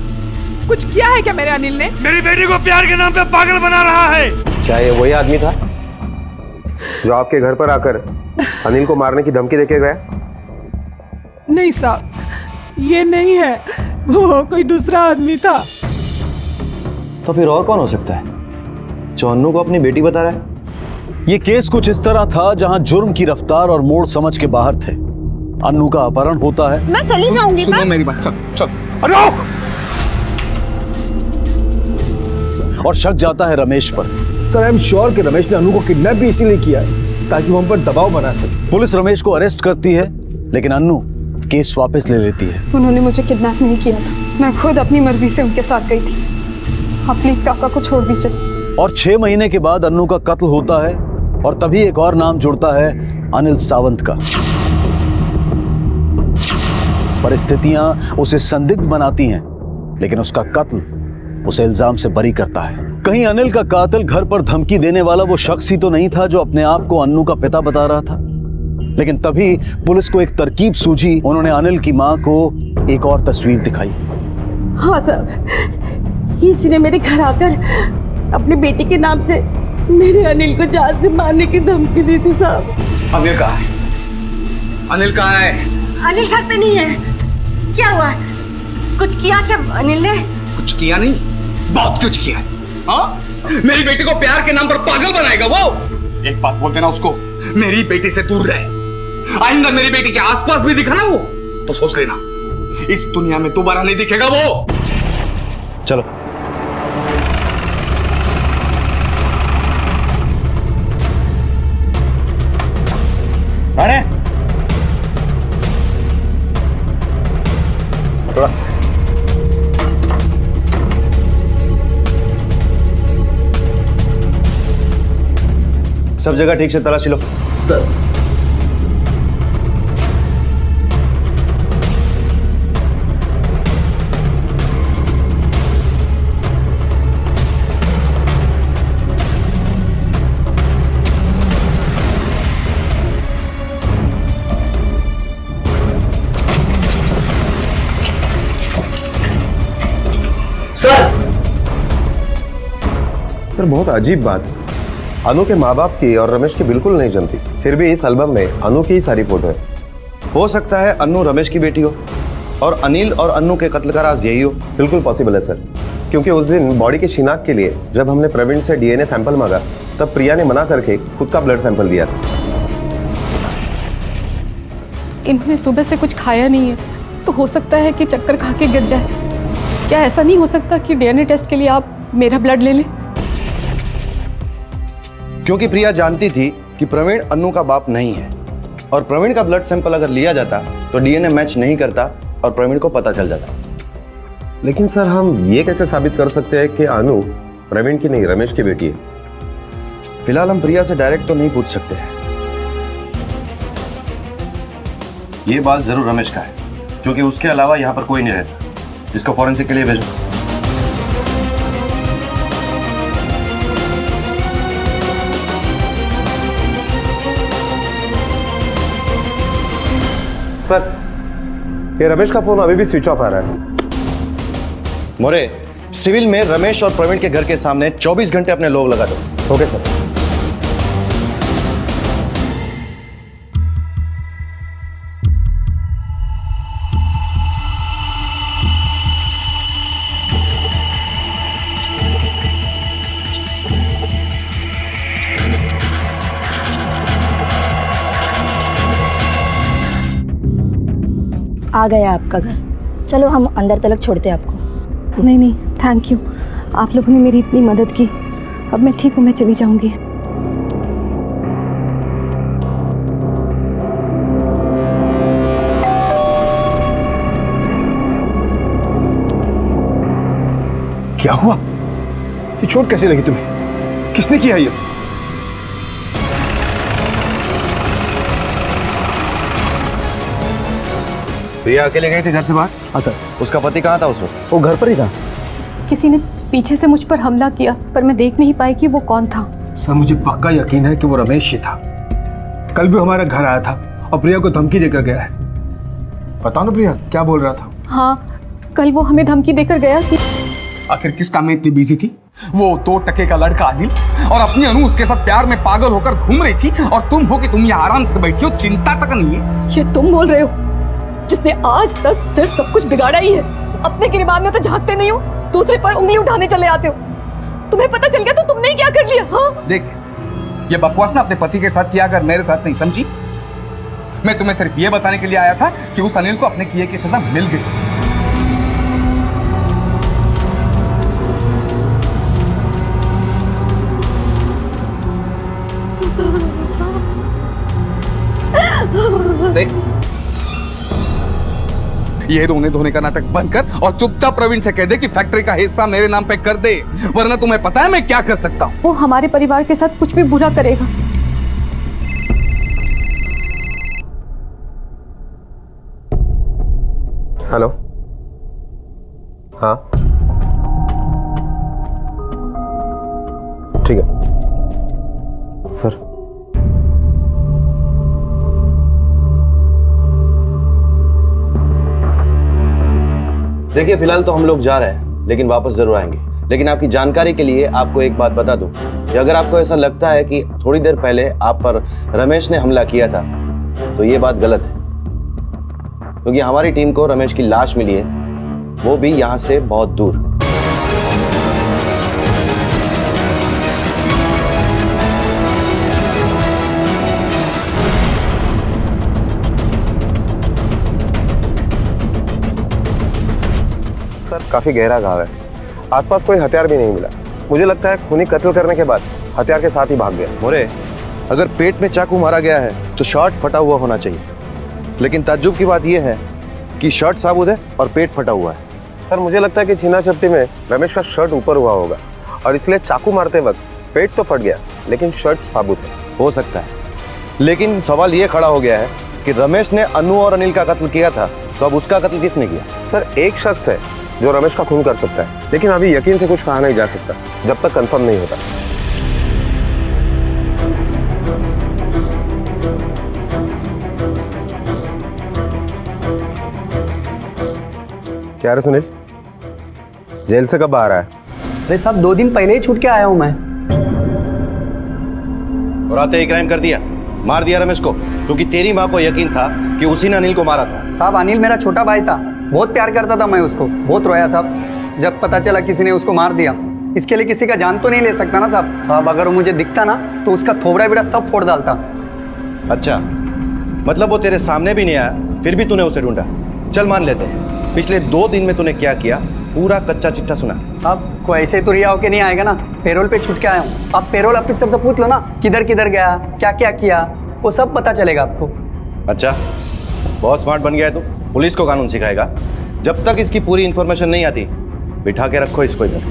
Speaker 6: कुछ किया है क्या मेरे अनिल ने?
Speaker 8: मेरी बेटी को प्यार के नाम पे पागल बना रहा है।
Speaker 17: क्या ये वही आदमी था जो आपके घर पर आकर अनिल को मारने की धमकी देके गया?
Speaker 6: नहीं साहब, ये नहीं है, वो कोई दूसरा आदमी था।
Speaker 2: तो फिर और कौन हो सकता है जो अन्नू को अपनी बेटी बता रहा है?
Speaker 4: ये केस कुछ इस तरह था जहां जुर्म की रफ्तार और मोड़ समझ के बाहर थे। अन्नू का अपहरण होता है।
Speaker 12: मैं चली जाऊंगी।
Speaker 22: सुनो मेरी बात, चल चल।
Speaker 8: अरे
Speaker 4: और शक जाता है रमेश पर।
Speaker 23: सर, आई एम श्योर कि रमेश ने अनु को किडनैप भी इसीलिए किया है ताकि वो हम पर दबाव बना सके।
Speaker 4: पुलिस रमेश को अरेस्ट करती है, लेकिन अन्नू केस वापस ले लेती है।
Speaker 14: उन्होंने मुझे किडनैप नहीं किया था, मैं खुद अपनी मर्जी से उनके साथ गई थी। आप प्लीज काका को छोड़ दीजिए।
Speaker 4: और 6 महीने के बाद अन्नू का कत्ल होता है और तभी एक और नाम जुड़ता है अनिल सावंत का। परिस्थितियां उसे संदिग्ध बनाती हैं, लेकिन उसका कत्ल उसे इल्जाम से बरी करता है। कहीं अनिल का कातिल घर पर धमकी देने वाला वो शख्स ही तो नहीं था जो अपने आप को अन्नू का पिता बता रहा था। लेकिन तभी पुलिस को एक तरकीब सूझी। उन्होंने अनिल की मां को एक और तस्वीर दिखाई।
Speaker 18: हाँ साहब, इसने मेरे घर आकर अपनी बेटी के नाम से मेरे अनिल को जान से मारने की धमकी दी थी साहब।
Speaker 22: अनिल कहाँ है? अनिल कहाँ है?
Speaker 18: अनिल घर पे नहीं है। क्या हुआ? कुछ किया क्या अनिल ने?
Speaker 22: कुछ किया नहीं, बहुत कुछ किया है। हाँ, मेरी बेटी को प्यार के नाम पर पागल बनाएगा वो। एक बात बोल देना उसको, मेरी बेटी से दूर रहे। आइंदा मेरी बेटी के आसपास भी दिखा ना वो, तो सोच लेना इस दुनिया में दोबारा नहीं दिखेगा वो।
Speaker 2: चलो।
Speaker 1: अरे
Speaker 2: सब जगह ठीक से तलाशी लो। सर।
Speaker 17: सर, बहुत अजीब बात है, अनु के माँ बाप की और रमेश की बिल्कुल नहीं जमती, फिर भी इस एल्बम में अनु की ही सारी फोटो है।
Speaker 2: हो सकता है अन्नू रमेश की बेटी हो और अनिल और अन्नू के कत्ल का राज यही हो।
Speaker 17: बिल्कुल पॉसिबल है सर, क्योंकि उस दिन बॉडी की शिनाख्त के लिए जब हमने प्रवीण से डीएनए सैंपल मांगा, तब प्रिया ने मना करके खुद का ब्लड सैंपल दिया था।
Speaker 14: इन्होंने सुबह से कुछ खाया नहीं है, तो हो सकता है कि चक्कर खा के गिर जाए। क्या ऐसा नहीं हो सकता कि डीएनए टेस्ट के लिए आप मेरा ब्लड ले लें?
Speaker 2: क्योंकि प्रिया जानती थी कि प्रवीण अन्नू का बाप नहीं है और प्रवीण का ब्लड सैंपल अगर लिया जाता तो डीएनए मैच नहीं करता और प्रवीण को पता चल जाता।
Speaker 17: लेकिन सर हम ये कैसे साबित कर सकते हैं कि अनु प्रवीण की नहीं रमेश की बेटी है?
Speaker 2: फिलहाल हम प्रिया से डायरेक्ट तो नहीं पूछ सकते हैं। ये बात जरूर रमेश का है क्योंकि उसके अलावा यहाँ पर कोई नहीं रहता। इसको फॉरेंसिक के लिए भेजो।
Speaker 17: सर ये रमेश का फोन अभी भी स्विच ऑफ आ रहा है।
Speaker 2: मोरे, सिविल में रमेश और प्रवीण के घर के सामने 24 घंटे अपने लोग लगा दो।
Speaker 17: Okay sir.
Speaker 7: आ गया आपका घर। चलो हम अंदर तक छोड़ते हैं आपको।
Speaker 14: नहीं नहीं, थैंक यू, आप लोगों ने मेरी इतनी मदद की। अब मैं ठीक हूँ, मैं चली जाऊंगी।
Speaker 23: क्या हुआ? ये चोट कैसे लगी तुम्हें? किसने किया ये?
Speaker 2: प्रिया अकेले गई थी घर से बाहर?
Speaker 23: हाँ सर।
Speaker 2: उसका पति कहाँ था उस वक्त?
Speaker 23: वो घर पर ही था।
Speaker 14: किसी ने पीछे से मुझ पर हमला किया, पर मैं देख नहीं पाई कि वो कौन था।
Speaker 23: सर मुझे पक्का यकीन है कि वो रमेश ही था। कल भी हमारा घर आया था और प्रिया को धमकी देकर गया है। बताओ ना प्रिया, क्या बोल रहा था?
Speaker 14: हाँ, कल वो हमें धमकी देकर गया कि
Speaker 22: आखिर किस काम में इतनी बिजी थी? वो 2 टके का लड़का आदिल और अपनी अनु उसके साथ प्यार में पागल होकर घूम रही थी और तुम हो कि तुम यहाँ आराम से बैठी हो, चिंता तक नहीं है।
Speaker 14: ये तुम बोल रहे हो जिसने आज तक सिर्फ सब कुछ बिगाड़ा ही है। अपने गिरबान में तो झांकते नहीं हो, दूसरे पर उंगली उठाने चले आते हो। तुम्हें पता चल गया तो तुमने क्या कर लिया? हाँ
Speaker 22: देख, ये बकवास ना अपने पति के साथ किया कर, मेरे साथ नहीं, समझी? मैं तुम्हें सिर्फ ये बताने के लिए आया था कि उस अनिल को अपने किए की सजा मिल गई। देख, ये रोने धोने का नाटक बंद कर और चुपचाप प्रवीण से कह दे कि फैक्ट्री का हिस्सा मेरे नाम पे कर दे, वरना तुम्हें पता है मैं क्या कर सकता हूँ।
Speaker 14: वो हमारे परिवार के साथ कुछ भी बुरा करेगा।
Speaker 17: हेलो, हाँ ठीक है सर।
Speaker 2: देखिए फिलहाल तो हम लोग जा रहे हैं, लेकिन वापस जरूर आएंगे। लेकिन आपकी जानकारी के लिए आपको एक बात बता दूं कि अगर आपको ऐसा लगता है कि थोड़ी देर पहले आप पर रमेश ने हमला किया था, तो ये बात गलत है, क्योंकि हमारी टीम को रमेश की लाश मिली है, वो भी यहां से बहुत दूर।
Speaker 17: सर काफी गहरा घाव है, आसपास कोई हथियार भी नहीं मिला। मुझे लगता है खूनी कत्ल करने के बाद हथियार के साथ ही भाग गया।
Speaker 2: मोरे, अगर पेट में चाकू मारा गया है तो शर्ट फटा हुआ होना चाहिए, लेकिन ताज्जुब की बात यह है कि शर्ट साबुत है और पेट फटा हुआ है।
Speaker 17: सर मुझे लगता है कि छीना झपटी में रमेश का शर्ट ऊपर हुआ होगा और इसलिए चाकू मारते वक्त पेट तो फट गया लेकिन शर्ट साबुत है।
Speaker 2: हो सकता है, लेकिन सवाल ये खड़ा हो गया है कि रमेश ने अनु और अनिल का कत्ल किया था, तो अब उसका कत्ल किसने किया?
Speaker 17: सर एक शख्स है जो रमेश का खून कर सकता है, लेकिन अभी यकीन से कुछ कहा नहीं जा सकता जब तक कंफर्म नहीं होता। क्या रे सुनील, जेल से कब आ रहा है?
Speaker 19: अरे साहब 2 दिन पहले ही छूट के आया हूं मैं।
Speaker 2: और आते ही क्राइम कर दिया, मार दिया रमेश को, क्योंकि तेरी माँ को यकीन था कि उसी ने अनिल को मारा था।
Speaker 19: साहब अनिल मेरा छोटा भाई था, बहुत प्यार करता था मैं उसको, बहुत रोया साहब जब पता चला किसी ने उसको मार दिया। इसके लिए किसी का जान तो नहीं ले सकता ना साहब। साहब अगर वो मुझे दिखता ना तो उसका थोबड़ा बिड़ा सब फोड़ डालता।
Speaker 2: अच्छा, मतलब वो तेरे सामने भी नहीं आया, फिर भी तूने उसे ढूंढा। चल मान लेते हैं, पिछले 2 दिन में तूने क्या किया पूरा कच्चा चिट्ठा सुना।
Speaker 19: अब कोई ऐसे ही तो रिया होके नहीं आएगा ना, पेरोल पे छूट के आया हूँ। आप पेरोल ऑफिसर से पूछ लो ना, किधर किधर गया, क्या क्या किया, वो सब पता चलेगा आपको।
Speaker 2: अच्छा, बहुत स्मार्ट बन गया है तू, पुलिस को कानून सिखाएगा। जब तक इसकी पूरी इंफॉर्मेशन नहीं आती, बिठा के रखो इसको इधर।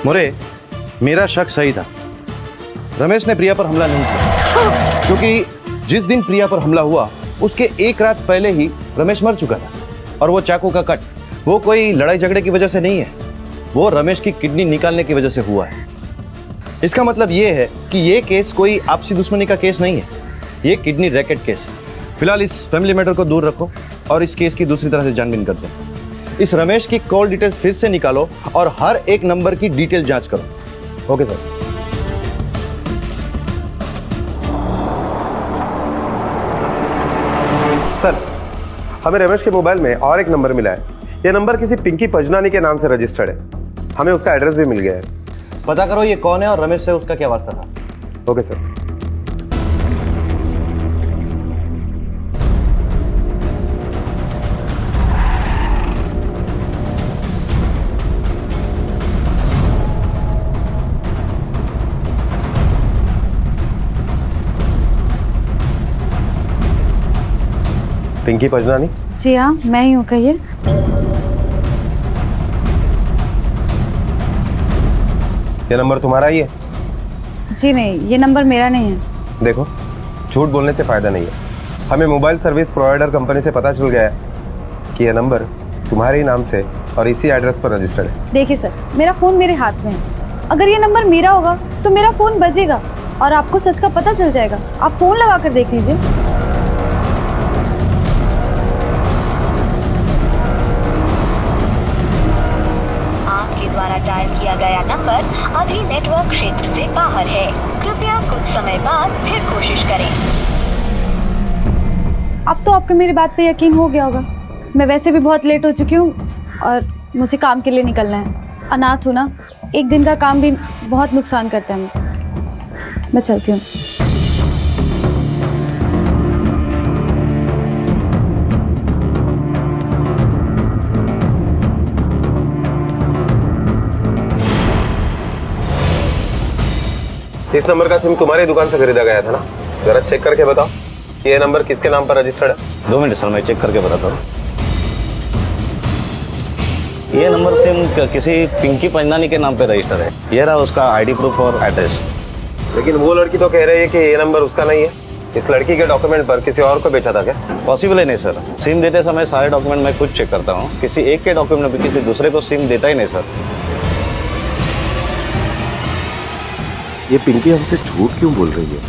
Speaker 2: मोरे, मेरा शक सही था। रमेश ने प्रिया पर हमला नहीं किया, क्योंकि जिस दिन प्रिया पर हमला हुआ उसके एक रात पहले ही रमेश मर चुका था। और वो चाकू का कट, वो कोई लड़ाई झगड़े की वजह से नहीं है, वो रमेश की किडनी निकालने की वजह से हुआ है। इसका मतलब ये है कि ये केस कोई आपसी दुश्मनी का केस नहीं है, ये किडनी रैकेट केस है। फिलहाल इस फैमिली मैटर को दूर रखो और इस केस की दूसरी तरह से छानबीन कर दो। इस रमेश की कॉल डिटेल्स फिर से निकालो और हर एक नंबर की डिटेल जांच करो। Okay sir.
Speaker 17: सर, हमें रमेश के मोबाइल में और एक नंबर मिला है। यह नंबर किसी पिंकी पजनानी के नाम से रजिस्टर्ड है। हमें उसका एड्रेस भी मिल गया है।
Speaker 2: पता करो ये कौन है और रमेश से उसका क्या वास्ता था।
Speaker 17: Okay sir. पिंकी पजनानी?
Speaker 10: जी हाँ, मैं ही हूँ, कहिए।
Speaker 17: ये नंबर तुम्हारा ही है?
Speaker 10: जी नहीं, ये नंबर मेरा नहीं है।
Speaker 17: देखो, झूठ बोलने से फायदा नहीं है। हमें मोबाइल सर्विस प्रोवाइडर कंपनी से पता चल गया है कि यह नंबर तुम्हारे ही नाम से और इसी एड्रेस पर रजिस्टर्ड है।
Speaker 10: देखिए सर, मेरा फ़ोन मेरे हाथ में है। अगर ये नंबर मेरा होगा तो मेरा फ़ोन बजेगा और आपको सच का पता चल जाएगा। आप फ़ोन लगा कर देख लीजिए।
Speaker 13: द्वारा डायल किया गया नंबर अभी नेटवर्क क्षेत्र से बाहर है। कृपया कुछ समय बाद फिर कोशिश करें।
Speaker 10: अब तो आपको मेरी बात पे यकीन हो गया होगा। मैं वैसे भी बहुत लेट हो चुकी हूँ और मुझे काम के लिए निकलना है। अनाथ हूँ ना, एक दिन का काम भी बहुत नुकसान करता है मुझे। मैं चलती हूँ।
Speaker 17: इस नंबर का सिम तुम्हारी दुकान से खरीदा गया था ना? जरा चेक करके बताओ कि ये नंबर किसके नाम पर रजिस्टर्ड है।
Speaker 2: 2 मिनट सर, मैं चेक करके बताता हूँ। ये नंबर सिम किसी पिंकी पंजनानी के नाम पे रजिस्टर है। ये रहा उसका आईडी प्रूफ और एड्रेस।
Speaker 17: लेकिन वो लड़की तो कह रही है कि ये नंबर उसका नहीं है। इस लड़की के डॉक्यूमेंट पर किसी और को बेचा था क्या?
Speaker 2: पॉसिबल है नहीं सर। सिम देते समय सारे डॉक्यूमेंट मैं खुद चेक करता हूँ। किसी एक के डॉक्यूमेंट में किसी दूसरे को सिम देता ही नहीं सर।
Speaker 20: ये पिंकी हमसे झूठ क्यों बोल रही है?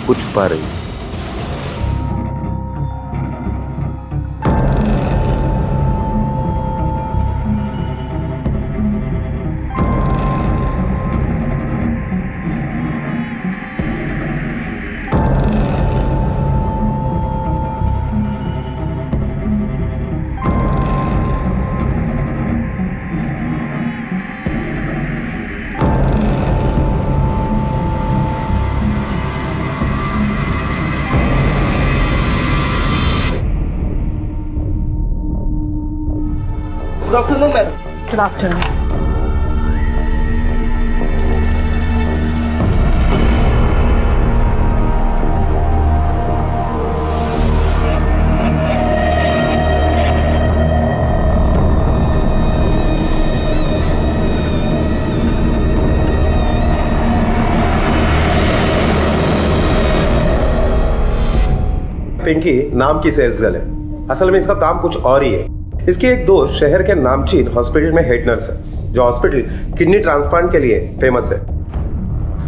Speaker 20: कुछ छुपा रही है।
Speaker 6: Good afternoon, madam.
Speaker 10: Good afternoon.
Speaker 17: Pinky नाम की सेल्स गर्ल है। असल में इसका काम कुछ और ही है। इसकी एक दोस्त शहर के नामचीन हॉस्पिटल में हेड नर्स है, जो हॉस्पिटल किडनी ट्रांसप्लांट के लिए फेमस है।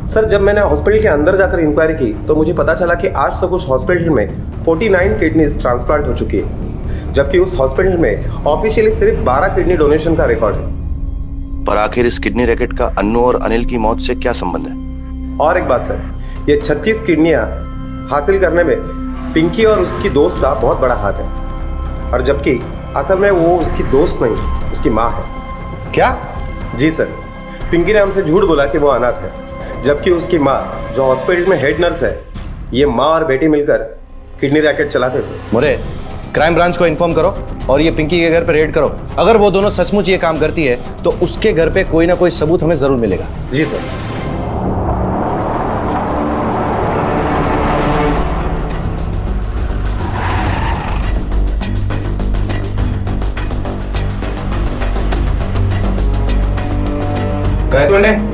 Speaker 17: सर, जब मैंने हॉस्पिटल के अंदर जाकर इंक्वायरी की तो मुझे पता चला कि आज तक उस हॉस्पिटल में 49 किडनीज ट्रांसप्लांट हो चुकी है, जबकि उस हॉस्पिटल में ऑफिशियली सिर्फ 12 किडनी डोनेशन का रिकॉर्ड है।
Speaker 2: पर आखिर इस किडनी रैकेट का अन्नू और अनिल की मौत से क्या संबंध है?
Speaker 17: और एक बात सर, ये 36 किडनियां हासिल करने में पिंकी और उसकी दोस्त का बहुत बड़ा हाथ है, और जबकि असल में वो उसकी दोस्त नहीं, उसकी माँ है।
Speaker 2: क्या?
Speaker 17: जी सर, पिंकी ने हमसे झूठ बोला कि वो अनाथ है, जबकि उसकी माँ, जो हॉस्पिटल में हेड नर्स है, ये माँ और बेटी मिलकर किडनी रैकेट चलाते थे।
Speaker 2: मोरे, क्राइम ब्रांच को इन्फॉर्म करो और ये पिंकी के घर पे रेड करो। अगर वो दोनों सचमुच ये काम करती है तो उसके घर पे कोई ना कोई सबूत हमें जरूर मिलेगा।
Speaker 17: जी सर।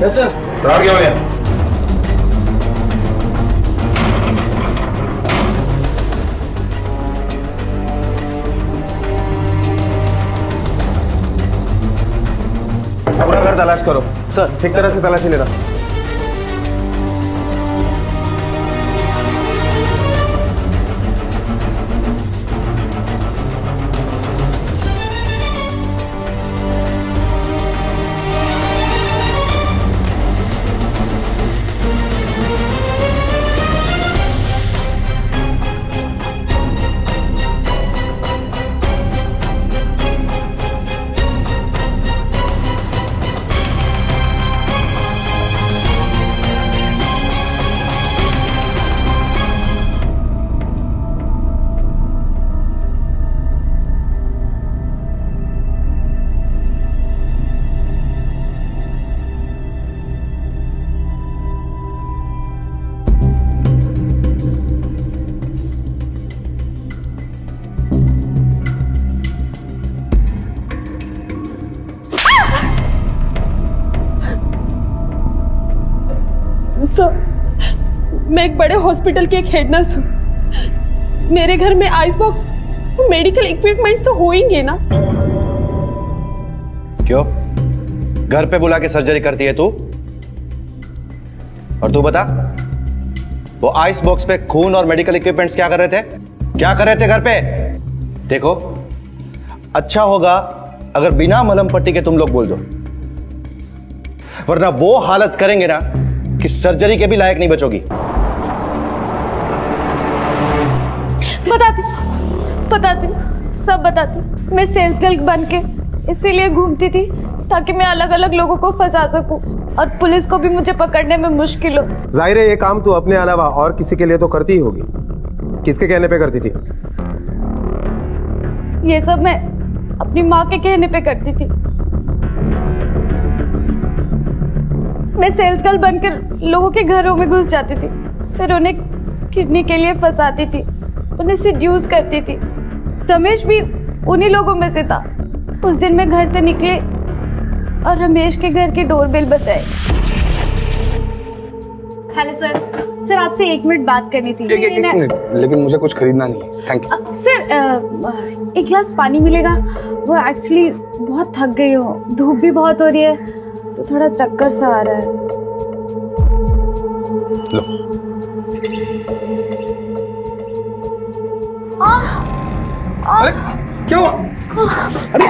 Speaker 22: Yes sir. फ्रॉड क्या हो गया?
Speaker 17: पूरा घर तलाश करो सर, ठीक तरह से तलाशी लेना।
Speaker 14: मैं एक बड़े हॉस्पिटल की एक हेड नर्स हूँ। मेरे घर में आइस बॉक्स, मेडिकल इक्विपमेंट्स तो होंगे ना?
Speaker 2: क्यों? घर पे बुला के सर्जरी करती है तू? और तू बता, वो आइस बॉक्स पे खून और मेडिकल इक्विपमेंट्स क्या कर रहे थे? क्या कर रहे थे घर पे? देखो, अच्छा होगा अगर बिना मलहम पट्टी के तुम लोग बोल दो, वरना वो हालत करेंगे ना कि सर्जरी के भी लायक नहीं बचोगी।
Speaker 14: बताती सब बताती। मैं सेल्स गर्ल बन के इसीलिए घूमती थी ताकि मैं अलग अलग लोगों को फंसा सकूं और पुलिस को भी मुझे पकड़ने में मुश्किल हो।
Speaker 17: जाहिर है ये काम तू अपने अलावा और किसी के लिए तो करती ही होगी। किसके कहने पे करती थी?
Speaker 14: ये सब मैं अपनी माँ के कहने पे करती थी। मैं सेल्स गर्ल बनकर लोगों के घरों में घुस जाती थी, फिर उन्हें किडनी के लिए फंसाती थी, उन्हें सिड्यूस करती थी। रमेश भी उन्हीं लोगों में से था। उस दिन मैं घर से निकले और रमेश के घर की डोरबेल बजाई।
Speaker 10: Hello sir. सर आपसे 1 मिनट बात करनी थी।
Speaker 22: एक मिनट, लेकिन मुझे कुछ खरीदना नहीं है। Thank you.
Speaker 10: सर 1 गिलास पानी मिलेगा? वो एक्चुअली बहुत थक गई हूँ, धूप भी बहुत हो रही है तो थोड़ा चक्कर सा आ रहा है।
Speaker 22: लो। अरे क्या हुआ? अरे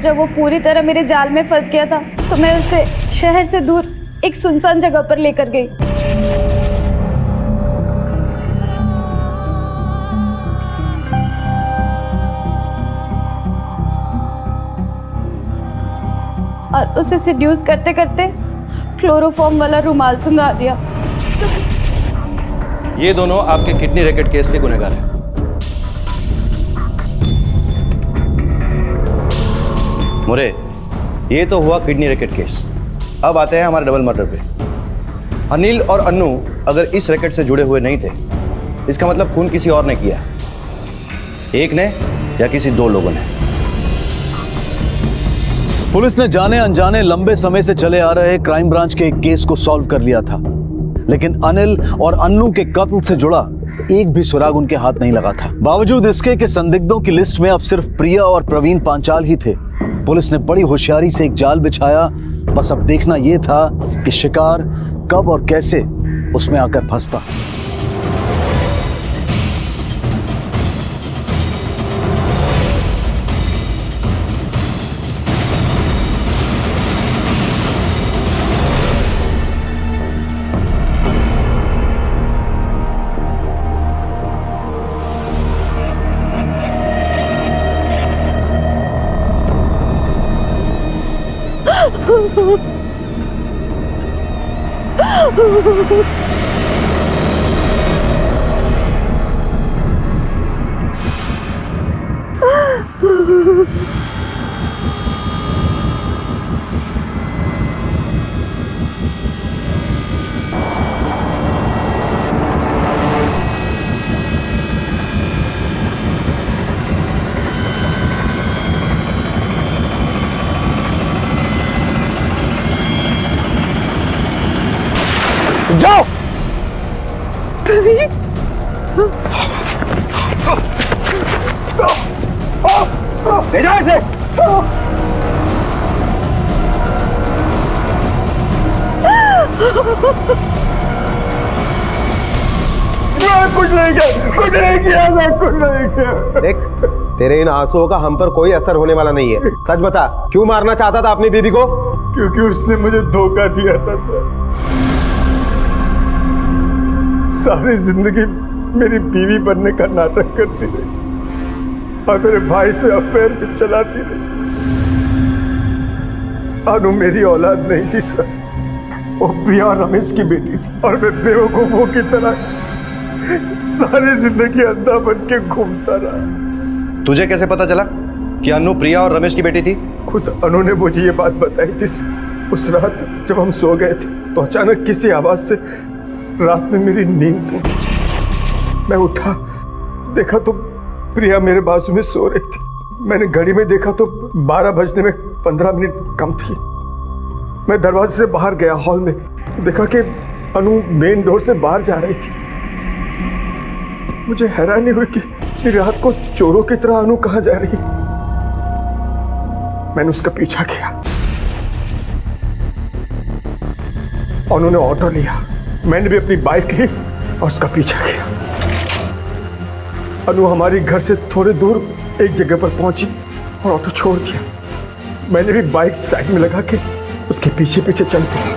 Speaker 10: जब वो पूरी तरह मेरे जाल में फंस गया था तो मैं उसे शहर से दूर एक सुनसान जगह पर लेकर गई। और उसे सिड्यूस करते करते क्लोरोफॉर्म वाला रुमाल सुंघा दिया।
Speaker 2: ये दोनों आपके किडनी रैकेट केस के गुनहगार हैं। मुरे, ये तो हुआ किडनी रैकेट केस। अब आते हैं हमारे डबल मर्डर पे। अनिल और अन्नू अगर इस रैकेट से जुड़े हुए नहीं थे, इसका मतलब खून किसी और ने किया, एक ने या किसी 2 लोगों ने।
Speaker 4: पुलिस ने जाने अनजाने लंबे समय से चले आ रहे क्राइम ब्रांच के एक केस को सॉल्व कर लिया था, लेकिन अनिल और अन्नू के कत्ल से जुड़ा एक भी सुराग उनके हाथ नहीं लगा था। बावजूद इसके कि संदिग्धों की लिस्ट में अब सिर्फ प्रिया और प्रवीण पांचाल ही थे, पुलिस ने बड़ी होशियारी से एक जाल बिछाया। बस अब देखना यह था कि शिकार कब और कैसे उसमें आकर फंसता।
Speaker 23: जाओ।
Speaker 14: प्रवीण,
Speaker 23: ले जाओ इसे। कुछ नहीं किया, कुछ नहीं किया, कुछ नहीं किया। देख, तेरे इन आंसुओं का हम पर कोई असर होने वाला नहीं है। सच बता, क्यों मारना चाहता था अपनी बीवी को? क्योंकि उसने मुझे धोखा दिया था सर। सारी जिंदगी मेरी बीवी बनने का नाटक करती रही और मेरे भाई से अफेयर भी चलाती रही। अनु मेरी औलाद नहीं थी सर, वो प्रिया और रमेश की बेटी थी और मैं बेवकूफों की तरह सारी जिंदगी अंधा बन के घूमता रहा।
Speaker 2: तुझे कैसे पता चला कि अनु प्रिया और रमेश की बेटी थी?
Speaker 23: खुद अनु ने मुझे ये बात बताई थी। उस रात जब हम सो गए थे तो अचानक किसी आवाज से रात में मेरी नींद टूटी। मैं उठा, देखा तो प्रिया मेरे बाजू में सो रही थी। मैंने घड़ी में देखा तो 12 बजने में 15 मिनट कम थी। मैं दरवाजे से बाहर गया, हॉल में देखा कि अनु मेन डोर से बाहर जा रही थी। मुझे हैरानी हुई कि रात को चोरों की तरह अनु कहां जा रही। मैंने उसका पीछा किया। उन्होंने ऑटो लिया, मैंने भी अपनी बाइक ली और उसका पीछा किया। अनु हमारी घर से थोड़े दूर एक जगह पर पहुंची और ऑटो छोड़ दिया। मैंने भी बाइक साइड में लगा के उसके पीछे पीछे चल पड़ा।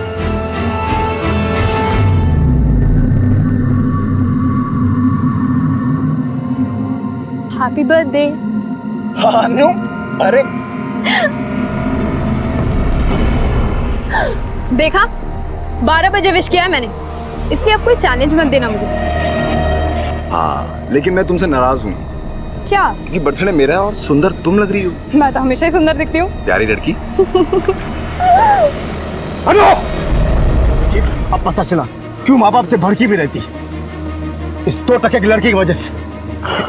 Speaker 14: Happy birthday.
Speaker 23: अनु, अरे
Speaker 14: देखा, 12 बजे विश किया है मैंने, इसलिए अब कोई चैलेंज मत देना मुझे।
Speaker 17: हाँ, लेकिन मैं तुमसे नाराज हूँ।
Speaker 14: क्या?
Speaker 17: कि बर्थडे मेरा है और सुंदर तुम लग रही हो।
Speaker 14: मैं तो हमेशा ही सुंदर दिखती हूँ।
Speaker 17: प्यारी लड़की।
Speaker 23: अनु! अब पता चला क्यों माँ बाप से भड़की भी रहती, इस 2 टके की लड़की की वजह से।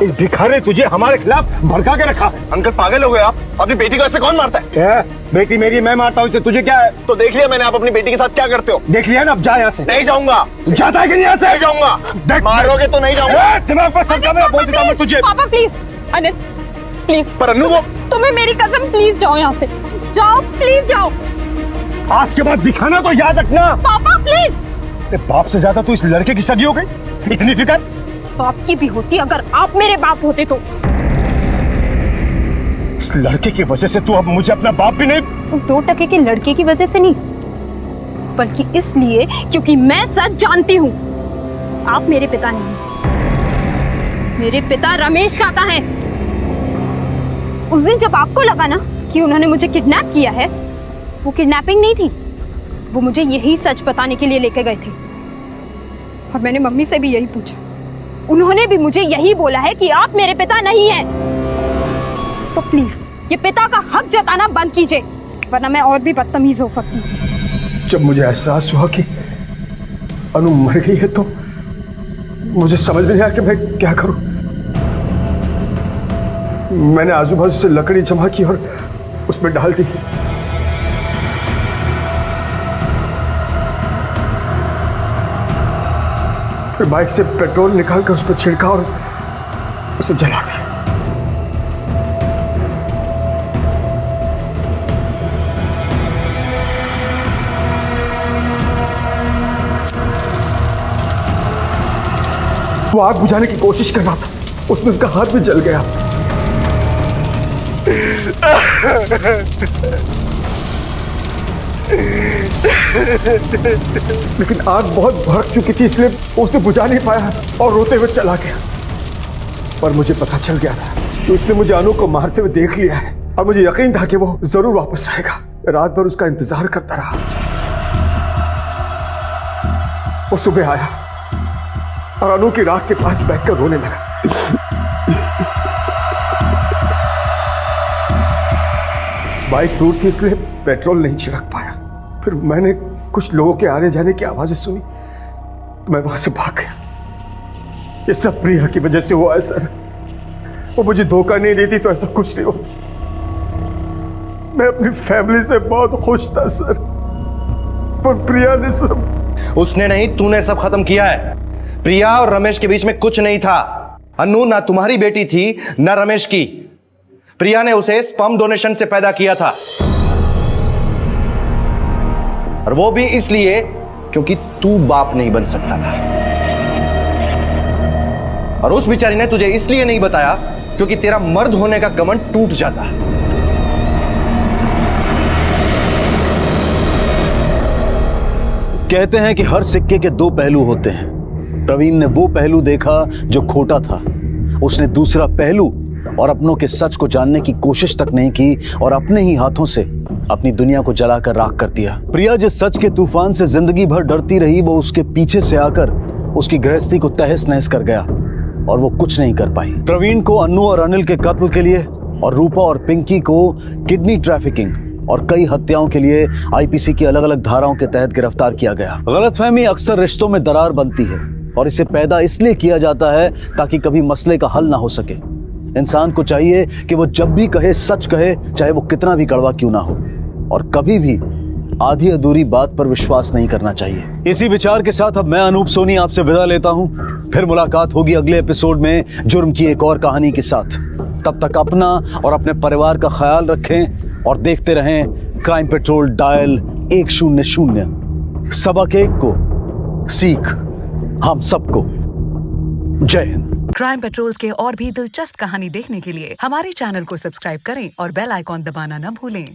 Speaker 23: इस भिखारी ने तुझे हमारे खिलाफ भड़का के रखा। अंकल पागल हो गए आप? अपनी बेटी को ऐसे कौन मारता है? बेटी मेरी, मैं मारता हूँ इसे, तुझे क्या है? तो देख लिया मैंने, आप अपनी बेटी के साथ क्या करते हो। देख लिया ना, अब जा यहाँ से। नहीं जाऊंगा। जाता है कि नहीं यहाँ से? नहीं जाऊंगा। मारोगे तो नहीं जाऊंगा। दिमाग पर सर का मैं बोल देता हूँ तुझे।
Speaker 14: पापा प्लीज, अनिल प्लीज।
Speaker 23: पर अनु, वो
Speaker 14: तुम्हें मेरी कसम, प्लीज जाओ यहाँ से, जाओ प्लीज जाओ।
Speaker 23: आज के बाद दिखाना तो याद रखना।
Speaker 14: पापा प्लीज।
Speaker 23: बाप से ज्यादा तू इस लड़के की सगी हो गई, इतनी फिक्र?
Speaker 14: बाप की भी होती अगर आप मेरे बाप होते तो।
Speaker 23: इस लड़के की वजह से तू अब मुझे अपना बाप भी नहीं।
Speaker 14: उस 2 टके के लड़के की वजह से नहीं, बल्कि इसलिए क्योंकि मैं सच जानती हूँ। आप मेरे पिता नहीं, मेरे पिता रमेश काका हैं। उस दिन जब आपको लगा ना कि उन्होंने मुझे किडनैप किया है, वो किडनैपिंग नहीं थी, वो मुझे यही सच बताने के लिए लेके गए थे। और मैंने मम्मी से भी यही पूछा, उन्होंने भी मुझे यही बोला है कि आप मेरे पिता नहीं हैं। तो प्लीज ये पिता का हक जताना बंद कीजिए, वरना मैं और भी बदतमीज हो सकती हूँ।
Speaker 23: जब मुझे एहसास हुआ कि अनु मर गई है तो मुझे समझ नहीं आया कि मैं क्या करूं। मैंने आजू बाजू से लकड़ी जमा की और उसमें डाल दी। फिर बाइक से पेट्रोल निकाल कर उस पर छिड़का और उसे जला दिया। वो आग बुझाने की कोशिश कर रहा था, उसमें उसका हाथ भी जल गया। लेकिन आग बहुत भड़क चुकी थी, इसलिए उसे बुझा नहीं पाया और रोते हुए चला गया। पर मुझे पता चल गया था कि उसने मुझे अनु को मारते हुए देख लिया है और मुझे यकीन था कि वो जरूर वापस आएगा। रात भर उसका इंतजार करता रहा। वो सुबह आया और अनु की राख के पास बैठकर रोने लगा। बाइक टूट थी इसलिए पेट्रोल नहीं छिड़क पाया। फिर मैंने कुछ लोगों के आने जाने की आवाजें सुनी तो मैं वहां से भाग गया। ये सब प्रिया की वजह से हुआ है सर। वो मुझे धोखा नहीं देती तो ऐसा कुछ नहीं होता। मैं अपनी फैमिली से बहुत खुश था सर, पर प्रिया ने सब।
Speaker 2: उसने नहीं, तूने सब खत्म किया है। प्रिया और रमेश के बीच में कुछ नहीं था। अनु ना तुम्हारी बेटी थी ना रमेश की। प्रिया ने उसे स्पर्म डोनेशन से पैदा किया था, और वो भी इसलिए क्योंकि तू बाप नहीं बन सकता था। और उस बेचारी ने तुझे इसलिए नहीं बताया क्योंकि तेरा मर्द होने का घमंड टूट जाता।
Speaker 4: कहते हैं कि हर सिक्के के दो पहलू होते हैं। प्रवीण ने वो पहलू देखा जो खोटा था। उसने दूसरा पहलू और अपनों के सच को जानने की कोशिश तक नहीं की और अपने ही हाथों से अपनी दुनिया को जलाकर राख कर दिया। प्रिया जिस सच के तूफान से जिंदगी भर डरती रही, वो उसके पीछे से आकर उसकी गृहस्थी को तहस नहस कर गया और वो कुछ नहीं कर पाई। प्रवीण को अनु और अनिल के कत्ल के लिए और रूपा और पिंकी को किडनी ट्रैफिकिंग और कई हत्याओं के लिए आईपीसी की अलग अलग धाराओं के तहत गिरफ्तार किया गया। गलतफहमी अक्सर रिश्तों में दरार बनती है और इसे पैदा इसलिए किया जाता है ताकि कभी मसले का हल ना हो सके। इंसान को चाहिए कि वो जब भी कहे सच कहे, चाहे वो कितना भी कड़वा क्यों ना हो, और कभी भी आधी अधूरी बात पर विश्वास नहीं करना चाहिए। इसी विचार के साथ अब मैं अनूप सोनी आपसे विदा लेता हूं। फिर मुलाकात होगी अगले एपिसोड में जुर्म की एक और कहानी के साथ। तब तक अपना और अपने परिवार का ख्याल रखें और देखते रहें क्राइम पेट्रोल डायल 100। सबक एक को सीख हम सबको। जय हिंद।
Speaker 15: क्राइम पेट्रोल के और भी दिलचस्प कहानी देखने के लिए हमारे चैनल को सब्सक्राइब करें और बेल आइकॉन दबाना न भूलें।